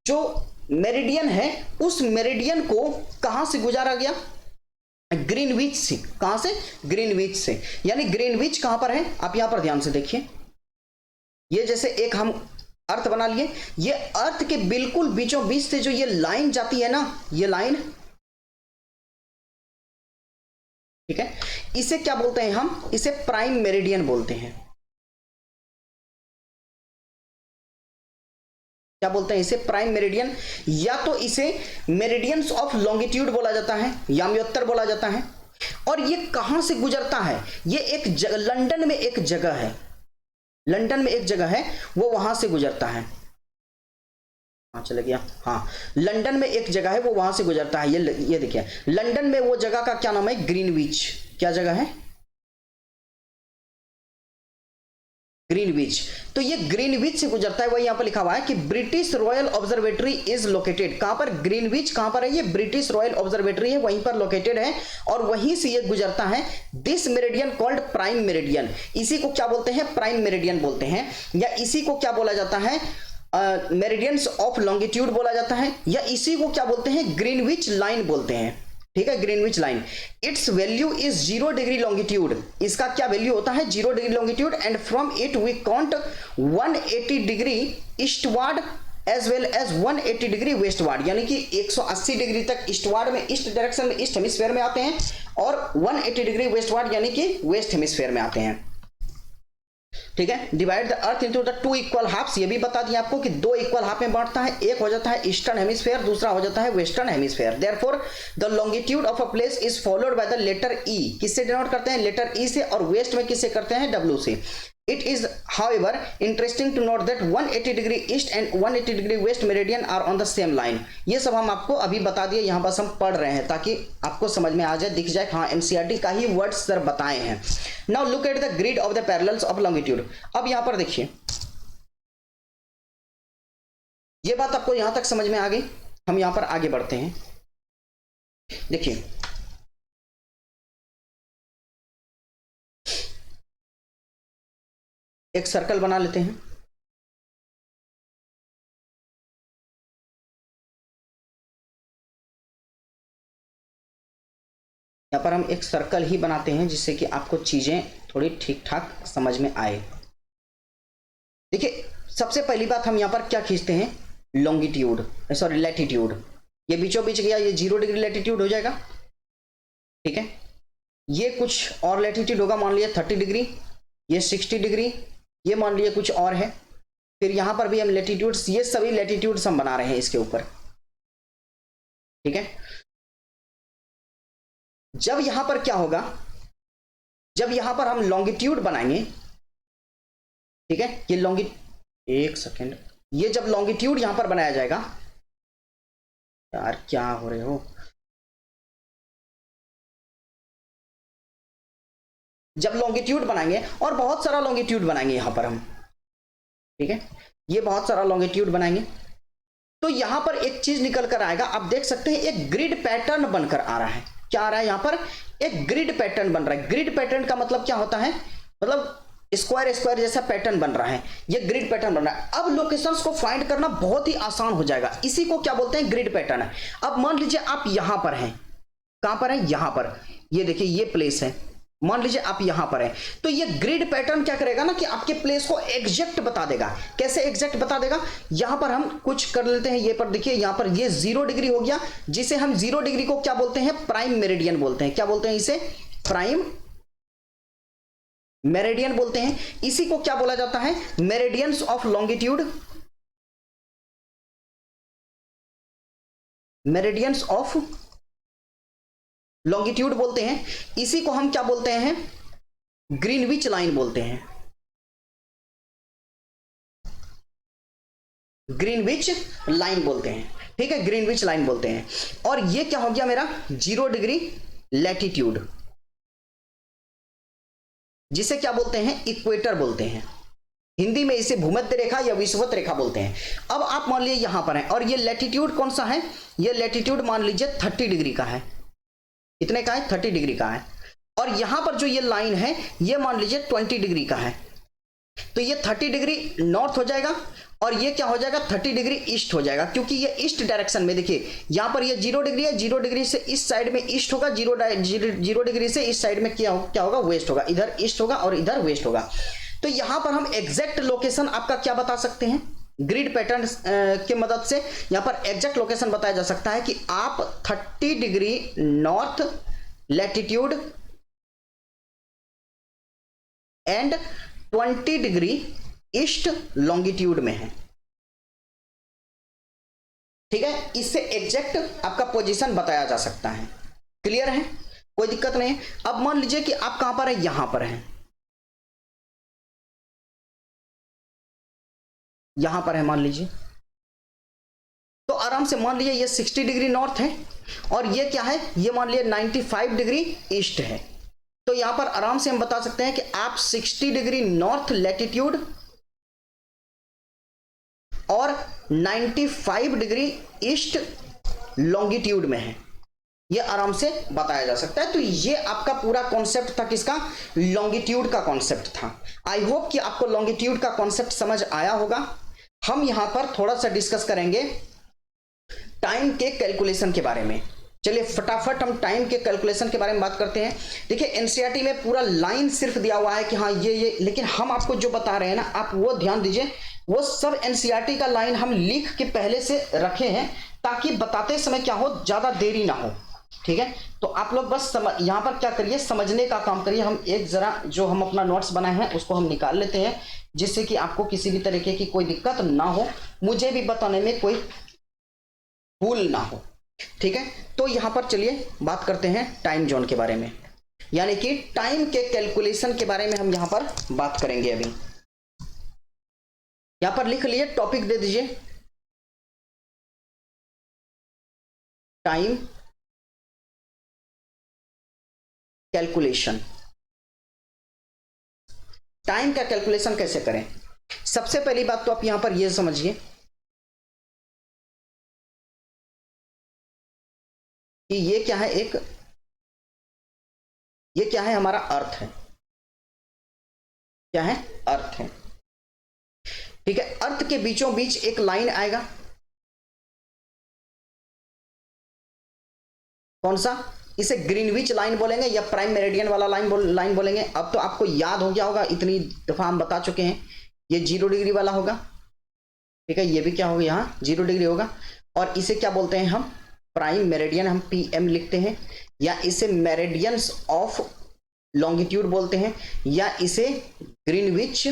जो मेरिडियन है उस मेरिडियन को कहां से गुजारा गया, ग्रीनविच से। कहां से, ग्रीनविच से। यानी ग्रीनविच कहां पर है, आप यहां पर ध्यान से देखिए, ये जैसे एक हम अर्थ बना लिए, ये अर्थ के बिल्कुल बीचों बीच से जो ये लाइन जाती है ना, ये लाइन, ठीक है, इसे क्या बोलते हैं हम, इसे प्राइम मेरिडियन बोलते हैं। क्या बोलते हैं इसे, प्राइम मेरिडियन, या तो इसे मेरिडियंस ऑफ लॉन्गिट्यूड बोला जाता है, याम्योत्तर बोला जाता है। और ये कहां से गुजरता है, ये एक लंदन में एक जगह है, लंदन में एक जगह है, वो वहां से गुजरता है। हाँ चले गया, हाँ लंदन में एक जगह है, वो वहां से गुजरता है। ये देखिए, लंदन में वो जगह का क्या नाम है, ग्रीनविच। क्या जगह है, ग्रीनविच। तो ये ग्रीनविच से गुजरता है, वही यहां पर लिखा हुआ है कि British royal observatory is located. कहां पर, ग्रीनविच कहां पर है, ये ब्रिटिश रॉयल ऑब्जर्वेटरी है, वहीं पर लोकेटेड है, और वहीं से ये गुजरता है। This meridian called prime meridian, इसी को क्या बोलते हैं, प्राइम मेरिडियन बोलते हैं, या इसी को क्या बोला जाता है, मेरिडियंस ऑफ लॉन्गिट्यूड बोला जाता है, या इसी को क्या बोलते हैं, ग्रीनविच लाइन बोलते हैं, ठीक है, Greenwich line. Its value is 0 degree longitude, इसका क्या वैल्यू होता है, 0 degree longitude, and from it we count 180 degree eastward as well as 180 degree westward, यानी कि 180 डिग्री तक ईस्टवार्ड में, ईस्ट डायरेक्शन में, ईस्ट हेमिस्फीयर में आते हैं, और 180 डिग्री वेस्टवार्ड यानी कि वेस्ट हेमिस्फीयर में आते हैं, ठीक है। Divide the earth into the 2 equal halves, ये भी बता दिया आपको कि 2 इक्वल हाफ में बांटता है, एक हो जाता है ईस्टर्न हेमिस्फीयर, दूसरा हो जाता है western hemisphere. Therefore the longitude of a place is followed by the letter E, किससे डिनोट करते हैं, लेटर ई से, और वेस्ट में किससे करते हैं, डब्ल्यू से। It is, however, interesting to note that 180 degree east and 180 degree west meridian are on the same line. ये सब हम आपको अभी बता दिए, यहाँ बस हम पढ़ रहे हैं ताकि आपको समझ में आ जाए, दिख जाए, हाँ एनसीईआरटी का ही वर्ड्स सर बताए हैं। Now look at the grid of the parallels of longitude. अब यहाँ पर देखिए, ये बात आपको यहाँ तक समझ में आ गई। हम यहाँ पर आगे बढ़ते हैं। देखिए एक सर्कल बना लेते हैं। यहाँ पर हम एक सर्कल ही बनाते हैं जिससे कि आपको चीजें थोड़ी ठीक ठाक समझ में आए। देखिए, सबसे पहली बात हम यहाँ पर क्या खींचते हैं, लॉन्गिट्यूड, सॉरी लैटिट्यूड। ये बीचों बीच गया, ये 0 डिग्री लैटिट्यूड हो जाएगा, ठीक है। ये कुछ और लैटिट्यूड होगा, मान लिया 30 डिग्री, ये 60 डिग्री, ये मान लिया कुछ और है। फिर यहां पर भी हम लैटिट्यूड्स, ये सभी लैटिट्यूड्स हम बना रहे हैं इसके ऊपर, ठीक है। जब यहां पर क्या होगा, जब यहां पर हम लॉन्गिट्यूड बनाएंगे, ठीक है, ये एक सेकेंड, ये जब लॉन्गिट्यूड यहां पर बनाया जाएगा, यार क्या हो रहे हो, जब लॉन्गिट्यूड बनाएंगे और बहुत सारा लॉन्गिट्यूड बनाएंगे यहां पर हम, ठीक है, ये बहुत सारा लॉन्गिट्यूड बनाएंगे, तो यहां पर एक चीज निकल कर आएगा, आप देख सकते हैं एक ग्रिड पैटर्न बनकर आ रहा है। क्या आ रहा है यहां पर, एक ग्रिड पैटर्न बन रहा है। ग्रिड पैटर्न का मतलब क्या होता है, मतलब स्क्वायर स्क्वायर जैसा पैटर्न बन रहा है, ये ग्रिड पैटर्न बन रहा है। अब लोकेशंस को फाइंड करना बहुत ही आसान हो जाएगा, इसी को क्या बोलते हैं, ग्रिड पैटर्न है। अब मान लीजिए आप यहां पर हैं, कहां पर है, यहां पर, ये देखिए ये प्लेस है, मान लीजिए आप यहां पर हैं, तो ये ग्रिड पैटर्न क्या करेगा ना कि आपके प्लेस को एग्जैक्ट बता देगा। कैसे एग्जैक्ट बता देगा, यहां पर हम कुछ कर लेते हैं, ये पर देखिए, यहां पर ये 0 डिग्री हो गया, जिसे हम 0 डिग्री को क्या बोलते हैं, प्राइम मेरिडियन बोलते हैं। क्या बोलते हैं इसे, प्राइम मेरिडियन बोलते हैं। इसी को क्या बोला जाता है, meridians of longitude, meridians of longitude बोलते हैं। इसी को हम क्या बोलते हैं, ग्रीनविच लाइन बोलते हैं, ग्रीनविच लाइन बोलते हैं, ठीक है, ग्रीनविच लाइन बोलते हैं। और ये क्या हो गया मेरा 0 डिग्री लैटिट्यूड, जिसे क्या बोलते हैं, इक्वेटर बोलते हैं। हिंदी में इसे भूमध्य रेखा या विषुवत रेखा बोलते हैं। अब आप मान लीजिए यहां पर हैं और ये लैटिट्यूड कौन सा है, ये लैटिट्यूड मान लीजिए 30 डिग्री का है। कितने का है, 30 डिग्री का है। और यहां पर जो ये लाइन है ये मान लीजिए 20 डिग्री का है, तो ये 30 डिग्री नॉर्थ हो जाएगा और ये क्या हो जाएगा, 30 डिग्री ईस्ट हो जाएगा, क्योंकि ये ईस्ट डायरेक्शन में, देखिए यहां पर ये 0 डिग्री है, 0 डिग्री से इस साइड में ईस्ट होगा, 0 डिग्री से इस साइड में क्या होगा, वेस्ट होगा, इधर ईस्ट होगा और इधर वेस्ट होगा। तो यहां पर हम एग्जैक्ट लोकेशन आपका क्या बता सकते हैं, ग्रिड पैटर्न की मदद से यहां पर एग्जैक्ट लोकेशन बताया जा सकता है कि आप 30 degree north latitude and 20 degree east longitude में है, ठीक है। इससे एग्जैक्ट आपका पोजीशन बताया जा सकता है। क्लियर है, कोई दिक्कत नहीं है। अब मान लीजिए कि आप कहां पर है, यहां पर है, यहां पर है मान लीजिए, तो आराम से मान लीजिए ये 60 डिग्री नॉर्थ है और ये क्या है, ये मान लीजिए 95 डिग्री ईस्ट है। तो यहां पर आराम से हम बता सकते हैं कि आप 60 डिग्री नॉर्थ लैटिट्यूड और 95 डिग्री ईस्ट लॉन्गिट्यूड में है, ये आराम से बताया जा सकता है। तो ये आपका पूरा कॉन्सेप्ट था, किसका, लॉन्गिट्यूड का कॉन्सेप्ट था। आई होप कि आपको लॉन्गिट्यूड का कॉन्सेप्ट समझ आया होगा। हम यहां पर थोड़ा सा डिस्कस करेंगे टाइम के कैलकुलेशन के बारे में। चलिए फटाफट हम टाइम के कैलकुलेशन के बारे में बात करते हैं। देखिए एनसीईआरटी में पूरा लाइन सिर्फ दिया हुआ है कि हाँ ये, लेकिन हम आपको जो बता रहे हैं ना, आप वो ध्यान दीजिए, वो सब एनसीईआरटी का लाइन हम लिख के पहले से रखे हैं ताकि बताते समय क्या हो, ज्यादा देरी ना हो, ठीक है। तो आप लोग बस यहाँ पर क्या करिए, समझने का काम करिए। हम एक जरा जो हम अपना नोट्स बनाए हैं उसको हम निकाल लेते हैं, जिससे कि आपको किसी भी तरीके की कोई दिक्कत ना हो, मुझे भी बताने में कोई भूल ना हो, ठीक है। तो यहां पर चलिए बात करते हैं टाइम जोन के बारे में, यानी कि टाइम के कैलकुलेशन के बारे में हम यहां पर बात करेंगे। अभी यहां पर लिख लिए, टॉपिक दे दीजिए, टाइम कैलकुलेशन। टाइम का कैलकुलेशन कैसे करें, सबसे पहली बात तो आप यहां पर यह समझिए कि ये क्या है, ये क्या है, हमारा अर्थ है, क्या है, अर्थ है। ठीक है, अर्थ के बीचों बीच एक लाइन आएगा, कौन सा, इसे ग्रीनविच लाइन बोलेंगे या प्राइम मेरिडियन वाला लाइन बोलेंगे। अब तो आपको याद हो गया होगा, इतनी दफा हम बता चुके हैं। ये 0 डिग्री वाला होगा, ठीक है, ये भी क्या होगा, यहाँ 0 डिग्री होगा। और इसे क्या बोलते हैं हम, प्राइम मेरिडियन, हम PM लिखते हैं, या इसे मेरिडियंस ऑफ लॉन्गिट्यूड बोलते हैं, या इसे ग्रीनविच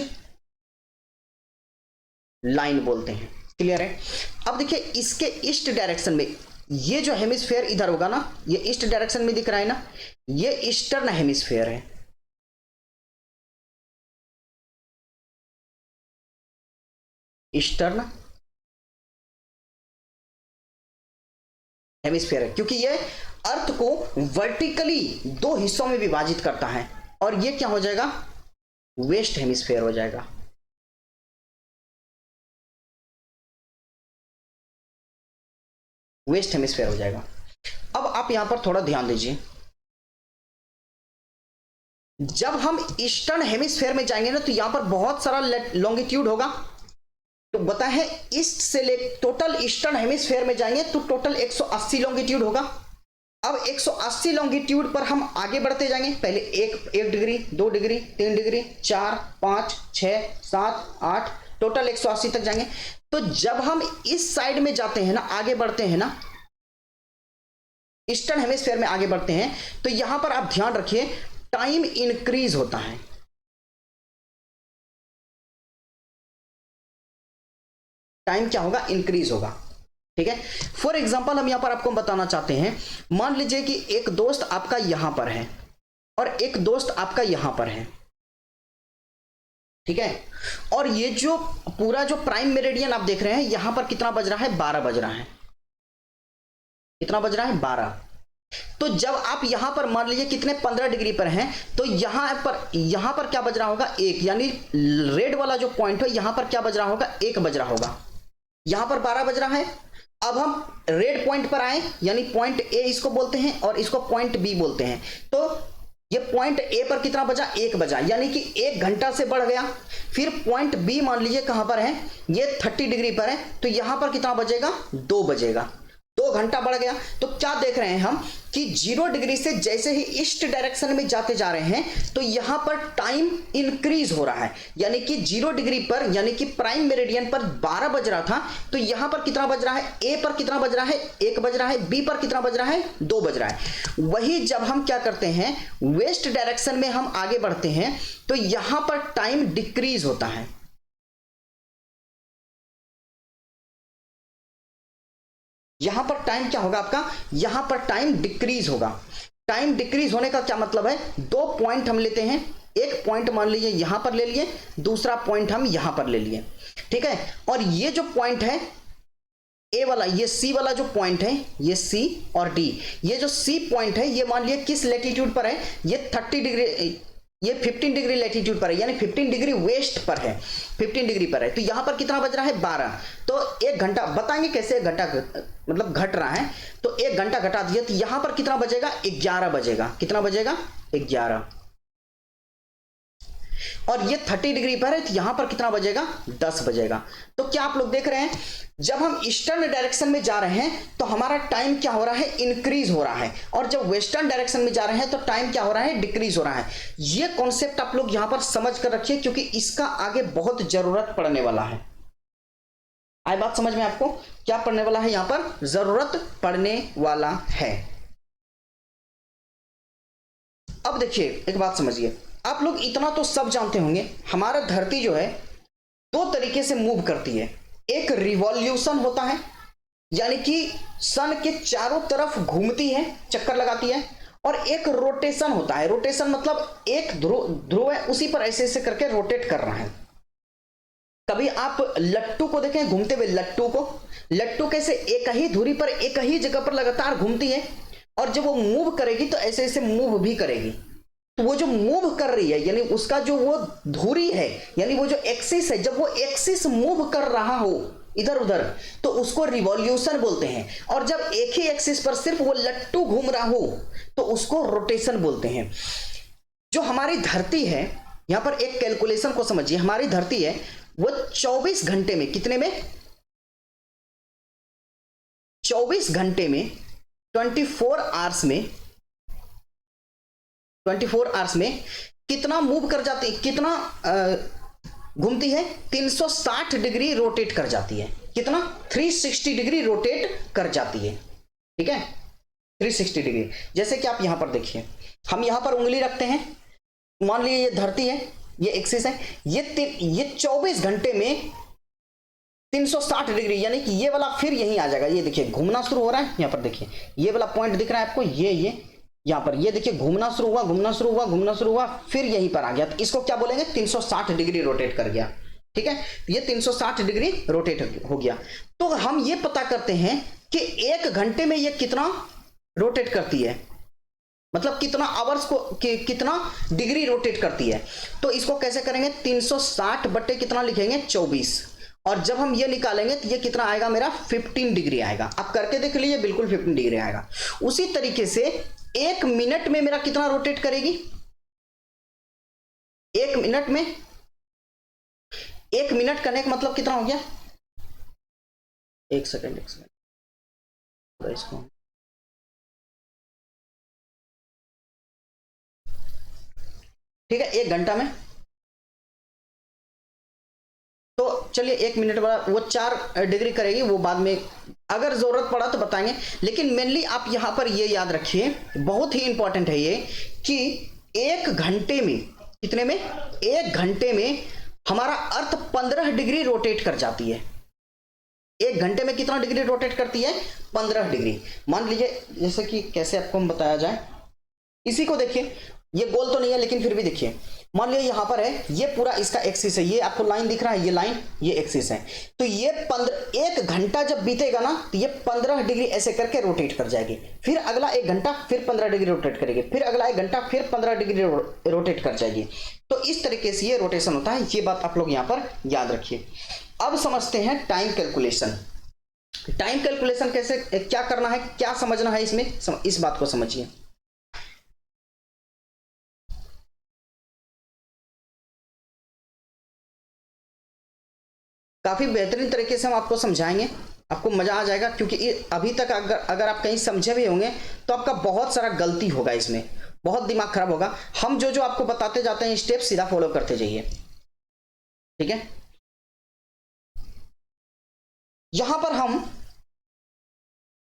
लाइन बोलते हैं। क्लियर है। अब देखिए इसके ईस्ट डायरेक्शन में, ये जो हेमिस्फेयर इधर होगा ना, ये ईस्ट डायरेक्शन में दिख रहा है ना, ये ईस्टर्न हेमिस्फेयर है। ईस्टर्न हेमिस्फेयर है, क्योंकि ये अर्थ को वर्टिकली 2 हिस्सों में विभाजित करता है, और ये क्या हो जाएगा, वेस्ट हेमिस्फेयर हो जाएगा। वेस्ट हेमिस्फेयर हो जाएगा। अब आप यहां पर थोड़ा ध्यान दीजिए, जब हम ईस्टर्न हेमिस्फेयर में जाएंगे ना, तो यहां पर बहुत सारा लॉन्गिट्यूड होगा। तो बता है ईस्ट से ले टोटल ईस्टर्न हेमिस्फेयर में जाएंगे तो टोटल 180 लॉन्गिट्यूड होगा। अब 180 लॉन्गिट्यूड पर हम आगे बढ़ते जाएंगे, पहले 1 डिग्री, 2 डिग्री, 3 डिग्री, 4, 5, 6, 7, 8, टोटल 180 तक जाएंगे। तो जब हम इस साइड में जाते हैं ना, आगे बढ़ते हैं ना, ईस्टर्न हेमिस्फेयर में आगे बढ़ते हैं, तो यहां पर आप ध्यान रखिए टाइम इंक्रीज होता है। टाइम क्या होगा, इंक्रीज होगा। ठीक है, फॉर एग्जांपल हम यहां पर आपको बताना चाहते हैं, मान लीजिए कि एक दोस्त आपका यहां पर है और एक दोस्त आपका यहां पर है। ठीक है, और ये जो पूरा जो प्राइम मेरिडियन आप देख रहे हैं, यहां पर कितना बज रहा है, 12 बज रहा है। कितना बज रहा है, 12। तो जब आप यहां पर मान लीजिए कितने 15 डिग्री पर हैं, तो यहां पर क्या बज रहा होगा, 1, यानी रेड वाला जो पॉइंट है यहां पर क्या बज रहा होगा, 1 बज रहा होगा। यहां पर 12 बज रहा है। अब हम रेड पॉइंट पर आए, यानी पॉइंट ए इसको बोलते हैं और इसको पॉइंट बी बोलते हैं। तो ये पॉइंट ए पर कितना बजा, 1 बजा, यानी कि 1 घंटा से बढ़ गया। फिर पॉइंट बी मान लीजिए कहां पर है, ये 30 डिग्री पर है, तो यहां पर कितना बजेगा, 2 बजेगा, 2 घंटा बढ़ गया। तो क्या देख रहे हैं हम कि 0 डिग्री से जैसे ही ईस्ट डायरेक्शन में जाते जा रहे हैं, तो यहां पर टाइम इंक्रीज हो रहा है, यानी कि 0 डिग्री पर, यानी कि प्राइम मेरिडियन पर 12 बज रहा था, तो यहां पर कितना बज रहा है, ए पर कितना बज रहा है, 1 बज रहा है, बी पर कितना बज रहा है, 2 बज रहा है। वही जब हम क्या करते हैं, वेस्ट डायरेक्शन में हम आगे बढ़ते हैं, तो यहां पर टाइम डिक्रीज होता है। यहां पर टाइम क्या होगा आपका, यहां पर टाइम डिक्रीज होगा। टाइम डिक्रीज होने का क्या मतलब है, 2 पॉइंट हम लेते हैं, एक पॉइंट मान लीजिए यहां पर ले लिए, दूसरा पॉइंट हम यहां पर ले लिए। ठीक है, और ये जो पॉइंट है ए वाला, ये सी वाला जो पॉइंट है, ये सी और डी, ये जो सी पॉइंट है, ये मान लिया किस लैटिट्यूड पर है, ये 30 डिग्री, ये 15 डिग्री लैटिट्यूड पर है, यानी 15 डिग्री वेस्ट पर है, 15 डिग्री पर है। तो यहां पर कितना बज रहा है, 12। तो 1 घंटा, बताएंगे कैसे 1 घंटा मतलब घट रहा है, तो 1 घंटा घटा दिया, तो यहां पर कितना बजेगा, 11 बजेगा। कितना बजेगा, 11। और ये 30 डिग्री पर है, तो यहां पर कितना बजेगा, 10 बजेगा। तो क्या आप लोग देख रहे हैं, जब हम ईस्टर्न डायरेक्शन में जा रहे हैं तो हमारा टाइम क्या हो रहा है, इंक्रीज हो रहा है, और जब वेस्टर्न डायरेक्शन में जा रहे हैं तो टाइम क्या हो रहा है, डिक्रीज हो रहा है। ये कॉन्सेप्ट आप लोग यहां पर समझ कर रखिए, क्योंकि इसका आगे बहुत जरूरत पड़ने वाला है। आई बात समझ में आपको, क्या पड़ने वाला है, यहां पर जरूरत पड़ने वाला है। अब देखिए एक बात समझिए, आप लोग इतना तो सब जानते होंगे, हमारा धरती जो है 2 तरीके से मूव करती है। एक रिवॉल्यूशन होता है, यानी कि सन के चारों तरफ घूमती है, चक्कर लगाती है, और एक रोटेशन होता है। रोटेशन मतलब एक ध्रुव है, उसी पर ऐसे ऐसे करके रोटेट कर रहा है। कभी आप लट्टू को देखें घूमते हुए, लट्टू कैसे एक ही धुरी पर एक ही जगह पर लगातार घूमती है, और जब वो मूव करेगी तो ऐसे ऐसे मूव भी करेगी। तो वो जो मूव कर रही है, यानी उसका जो वो धुरी है, यानी वो जो एक्सिस है, जब वो एक्सिस मूव कर रहा हो इधर उधर, तो उसको रिवॉल्यूशन बोलते हैं। और जब एक ही एक्सिस पर सिर्फ वो लट्टू घूम रहा हो, तो उसको रोटेशन बोलते हैं। जो हमारी धरती है, यहां पर एक कैलकुलेशन को समझिए। हमारी धरती है वो 24 घंटे में, कितने में, 24 घंटे में, 24 आवर्स में, 24 आवर्स में कितना मूव कर जाती है, कितना घूमती है, 360 डिग्री रोटेट कर जाती है। कितना, 360 डिग्री रोटेट कर जाती है। ठीक है, 360 डिग्री। जैसे कि आप यहां पर देखिए, हम यहां पर उंगली रखते हैं, मान लीजिए ये धरती है, ये एक्सिस है, ये 24 घंटे में 360 डिग्री, यानी कि ये वाला फिर यहीं आ जाएगा। ये देखिए घूमना शुरू हो रहा है, यहां पर देखिए ये वाला पॉइंट दिख रहा है आपको, ये यहां पर ये देखिए घूमना शुरू हुआ, घूमना शुरू हुआ, घूमना शुरू हुआ, फिर यहीं पर आ गया। तो इसको क्या बोलेंगे, 360 डिग्री रोटेट कर गया। ठीक है, ये 360 डिग्री रोटेट हो गया। तो हम ये पता करते हैं कि 1 घंटे में ये कितना रोटेट करती है, मतलब कितना आवर्स को कितना डिग्री रोटेट करती है। तो इसको कैसे करेंगे, 360 बट्टे कितना लिखेंगे, 24, और जब हम ये निकालेंगे तो ये कितना आएगा, मेरा 15 डिग्री आएगा। आप करके देख लीजिए, बिल्कुल 15 डिग्री आएगा। उसी तरीके से 1 मिनट में मेरा कितना रोटेट करेगी, 1 मिनट में, 1 मिनट करने का मतलब कितना हो गया, एक सेकेंड इसको, ठीक है, 1 घंटा में, तो चलिए 1 मिनट वाला वो 4 डिग्री करेगी, वो बाद में अगर जरूरत पड़ा तो बताएंगे। लेकिन मेनली आप यहां पर ये याद रखिए, बहुत ही इंपॉर्टेंट है ये, कि 1 घंटे में कितने में, 1 घंटे में हमारा अर्थ 15 डिग्री रोटेट कर जाती है। 1 घंटे में कितना डिग्री रोटेट करती है, 15 डिग्री। मान लीजिए, जैसे कि कैसे आपको हम बताया जाए, इसी को देखिए, ये गोल तो नहीं है लेकिन फिर भी देखिए, मान लीजिए यहां पर है, ये पूरा इसका एक्सिस है, ये आपको लाइन दिख रहा है, ये लाइन, ये एक्सिस है। तो ये 1 घंटा जब बीतेगा ना, तो ये 15 डिग्री ऐसे करके रोटेट कर जाएगी। फिर अगला 1 घंटा फिर 15 डिग्री रोटेट करेगी, फिर अगला 1 घंटा फिर 15 डिग्री रोटेट कर जाएगी। तो इस तरीके से ये रोटेशन होता है। ये बात आप लोग यहां पर याद रखिए। अब समझते हैं टाइम कैलकुलेशन। टाइम कैलकुलेशन कैसे, क्या करना है, क्या समझना है इसमें, इस बात को समझिए। काफी बेहतरीन तरीके से हम आपको समझाएंगे, आपको मजा आ जाएगा, क्योंकि अभी तक अगर आप कहीं समझे भी होंगे तो आपका बहुत सारा गलती होगा, इसमें बहुत दिमाग खराब होगा। हम जो आपको बताते जाते हैं स्टेप सीधा फॉलो करते जाइए। ठीक है, यहां पर हम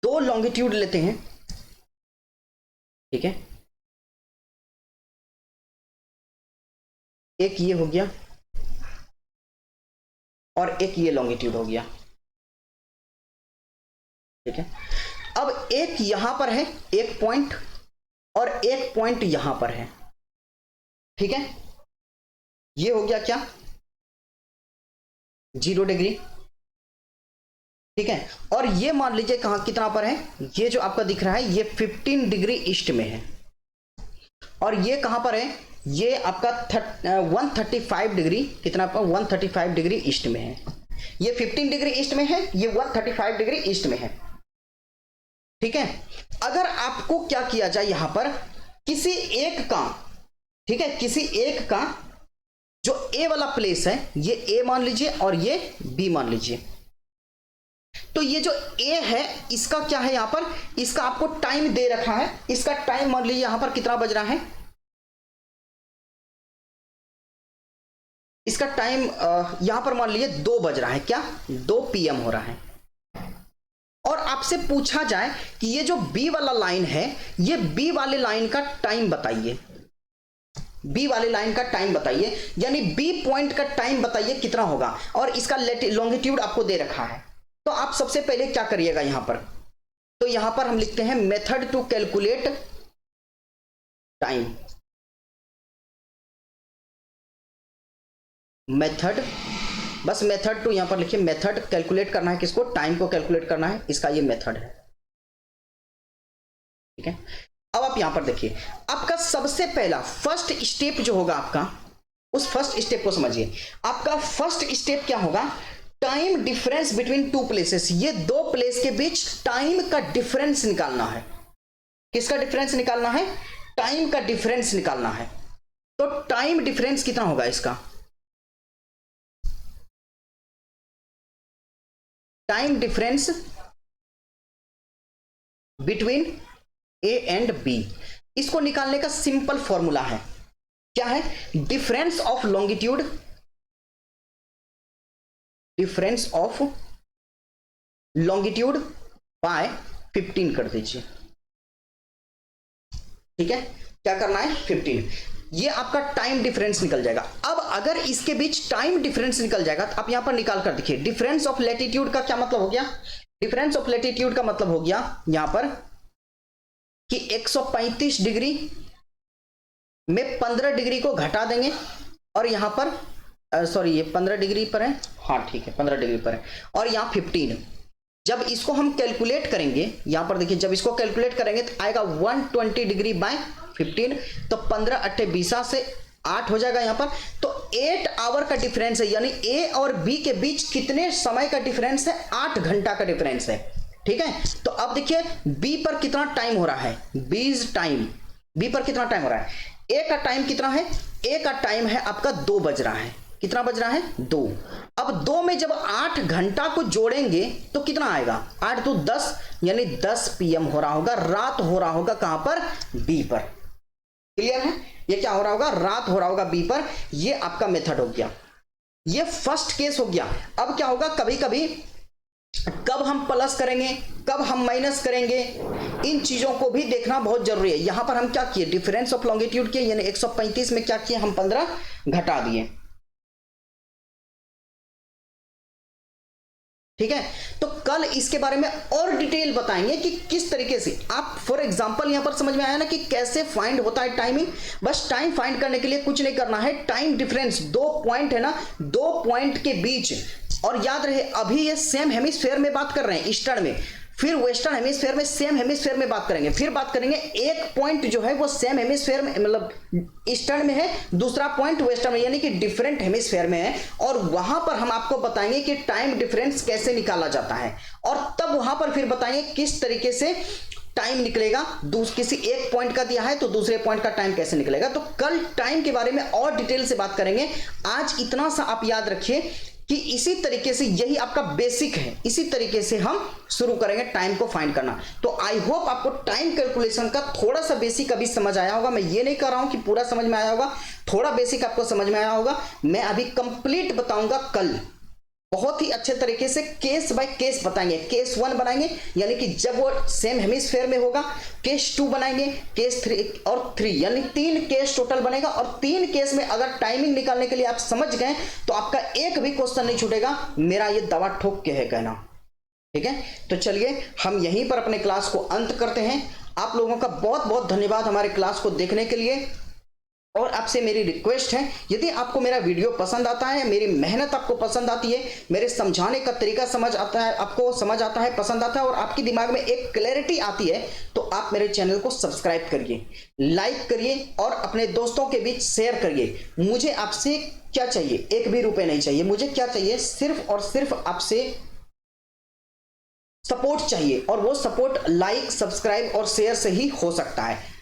2 लॉन्गिट्यूड लेते हैं। ठीक है, एक ये हो गया और एक ये लॉन्गिट्यूड हो गया। ठीक है, अब एक यहां पर है, एक पॉइंट, और एक पॉइंट यहां पर है। ठीक है, ये हो गया क्या, 0 डिग्री। ठीक है, और ये मान लीजिए कहां, कितना पर है, ये जो आपका दिख रहा है ये 15 डिग्री ईस्ट में है, और ये कहां पर है, ये आपका 135 डिग्री, कितना पर, 135 डिग्री ईस्ट में है। ये 15 डिग्री ईस्ट में है, ये 135 डिग्री ईस्ट में है। ठीक है, अगर आपको क्या किया जाए, यहां पर किसी एक का, ठीक है, किसी एक का जो ए वाला प्लेस है, ये ए मान लीजिए और ये बी मान लीजिए। तो ये जो ए है इसका क्या है, यहां पर इसका आपको टाइम दे रखा है, इसका टाइम मान लीजिए यहां पर कितना बज रहा है, इसका टाइम यहां पर मान लीजिए 2 बज रहा है, क्या 2 PM हो रहा है। और आपसे पूछा जाए कि ये जो बी वाला लाइन है, ये बी वाले लाइन का टाइम बताइए, बी वाले लाइन का टाइम बताइए, यानी बी पॉइंट का टाइम बताइए कितना होगा, और इसका लॉन्गिट्यूड आपको दे रखा है। तो आप सबसे पहले क्या करिएगा यहां पर, तो यहां पर हम लिखते हैं method to calculate time. Method, बस मेथड टू यहां पर लिखिए, मेथड कैलकुलेट करना है किसको, टाइम को कैलकुलेट करना है, इसका ये मेथड है। ठीक है, अब आप यहां पर देखिए, आपका सबसे पहला फर्स्ट स्टेप जो होगा आपका, उस फर्स्ट स्टेप को समझिए। आपका फर्स्ट स्टेप क्या होगा, टाइम डिफरेंस बिटवीन 2 प्लेसेस। ये 2 प्लेस के बीच टाइम का डिफरेंस निकालना है। किसका डिफरेंस निकालना है, टाइम का डिफरेंस निकालना है। तो टाइम डिफरेंस कितना होगा इसका, time difference between A and B, इसको निकालने का सिंपल फॉर्मूला है, क्या है, difference of longitude, difference of longitude by 15 कर दीजिए, ठीक है, क्या करना है 15, ये आपका टाइम डिफरेंस निकल जाएगा। अब अगर इसके बीच टाइम डिफरेंस निकल जाएगा तो आप यहां पर निकाल कर देखिए, डिफरेंस ऑफ लैटिट्यूड का क्या मतलब हो गया, डिफरेंस ऑफ लैटिट्यूड का मतलब हो गया यहां पर कि 135 डिग्री में 15 डिग्री को घटा देंगे, और यहां पर सॉरी ये 15 डिग्री पर है, हाँ ठीक है 15 डिग्री पर है, और यहां 15, जब इसको हम कैलकुलेट करेंगे यहां पर देखिए, जब इसको कैलकुलेट करेंगे तो आएगा 120 डिग्री बाय 15, तो 15 अट्ठे 20 से 8 हो जाएगा यहां पर, तो 8 आवर का डिफरेंस है, यानी ए और बी के बीच कितने समय का डिफरेंस है, 8 घंटा का डिफरेंस है, ठीक है। तो अब देखिए बी पर कितना टाइम हो रहा है, बी पर कितना टाइम हो रहा है, ए का टाइम कितना है, ए का टाइम है आपका 2 बज रहा है, कितना बज रहा है 2, अब 2 में जब 8 घंटा को जोड़ेंगे तो कितना आएगा, 8 तो 10, यानी 10 PM हो रहा होगा, रात हो रहा होगा कहां पर, बी पर, क्लियर है, ये क्या हो रहा होगा, रात हो रहा होगा बी पर, ये आपका मेथड हो गया, ये फर्स्ट केस हो गया। अब क्या होगा, कभी कभी कब हम प्लस करेंगे, कब हम माइनस करेंगे, इन चीजों को भी देखना बहुत जरूरी है। यहां पर हम क्या किए, डिफरेंस ऑफ लॉन्गिट्यूड के, यानी 135 में क्या किए हम 15 घटा दिए, ठीक है। तो कल इसके बारे में और डिटेल बताएंगे कि किस तरीके से आप, फॉर एग्जांपल यहां पर समझ में आया ना कि कैसे फाइंड होता है टाइमिंग, बस टाइम फाइंड करने के लिए कुछ नहीं करना है, टाइम डिफरेंस 2 पॉइंट है ना, 2 पॉइंट के बीच, और याद रहे अभी ये सेम हेमिस्फीयर में बात कर रहे हैं ईस्टर्न में, फिर वेस्टर्न हेमिस्फीयर में, सेम हेमिस्फीयर में बात करेंगे, फिर बात करेंगे एक पॉइंट जो है वो सेम हेमिस्फीयर में मतलब ईस्टर्न में है, दूसरा पॉइंट वेस्टर्न में, यानी कि डिफरेंट हेमिस्फीयर में है, और वहां पर हम आपको बताएंगे कि टाइम डिफरेंस कैसे निकाला जाता है, और तब वहां पर फिर बताएंगे किस तरीके से टाइम निकलेगा, किसी एक पॉइंट का दिया है तो दूसरे पॉइंट का टाइम कैसे निकलेगा। तो कल टाइम के बारे में और डिटेल से बात करेंगे। आज इतना सा आप याद रखिए कि इसी तरीके से, यही आपका बेसिक है, इसी तरीके से हम शुरू करेंगे टाइम को फाइंड करना। तो आई होप आपको टाइम कैलकुलेशन का थोड़ा सा बेसिक अभी समझ आया होगा, मैं ये नहीं कर रहा हूं कि पूरा समझ में आया होगा, थोड़ा बेसिक आपको समझ में आया होगा। मैं अभी कंप्लीट बताऊंगा कल, बहुत ही अच्छे तरीके से केस बाय केस बताएंगे। केस 1 बनाएंगे यानी कि जब वो सेम हेमिस्फीयर में होगा, केस 2 बनाएंगे, केस 3 और 3 यानी 3 केस टोटल बनेगा, और 3 केस में अगर टाइमिंग निकालने के लिए आप समझ गए तो आपका एक भी क्वेश्चन नहीं छूटेगा, मेरा ये दावा ठोक के है कहना, ठीक है। तो चलिए हम यहीं पर अपने क्लास को अंत करते हैं। आप लोगों का बहुत बहुत धन्यवाद हमारे क्लास को देखने के लिए, और आपसे मेरी रिक्वेस्ट है, यदि आपको मेरा वीडियो पसंद आता है, मेरी मेहनत आपको पसंद आती है, मेरे समझाने का तरीका समझ आता है, आपको समझ आता है, पसंद आता है, और आपके दिमाग में एक क्लैरिटी आती है, तो आप मेरे चैनल को सब्सक्राइब करिए, लाइक करिए, और अपने दोस्तों के बीच शेयर करिए। मुझे आपसे क्या चाहिए, एक भी रुपए नहीं चाहिए, मुझे क्या चाहिए, सिर्फ और सिर्फ आपसे सपोर्ट चाहिए, और वो सपोर्ट लाइक, सब्सक्राइब और शेयर से ही हो सकता है।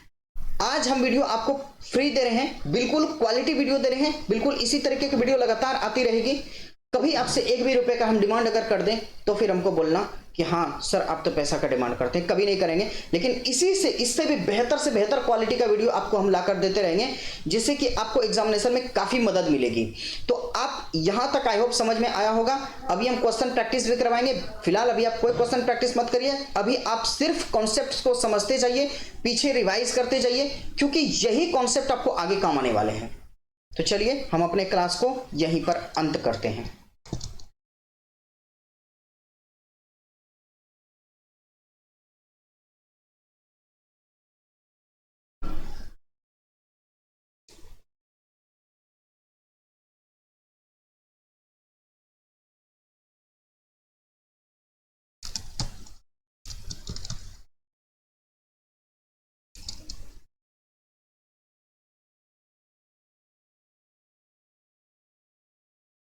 आज हम वीडियो आपको फ्री दे रहे हैं, बिल्कुल क्वालिटी वीडियो दे रहे हैं, बिल्कुल इसी तरीके की वीडियो लगातार आती रहेगी। कभी आपसे एक भी रुपए का हम डिमांड अगर कर दें तो फिर हमको बोलना कि हाँ सर आप तो पैसा का डिमांड करते हैं, कभी नहीं करेंगे। लेकिन इससे भी बेहतर से बेहतर क्वालिटी का वीडियो आपको हम लाकर देते रहेंगे, जिससे कि आपको एग्जामिनेशन में काफ़ी मदद मिलेगी। तो आप यहाँ तक आई होप समझ में आया होगा। अभी हम क्वेश्चन प्रैक्टिस भी करवाएंगे, फिलहाल अभी आप कोई क्वेश्चन प्रैक्टिस मत करिए, अभी आप सिर्फ कॉन्सेप्ट्स को समझते जाइए, पीछे रिवाइज करते जाइए, क्योंकि यही कॉन्सेप्ट आपको आगे काम आने वाले हैं। तो चलिए हम अपने क्लास को यहीं पर अंत करते हैं।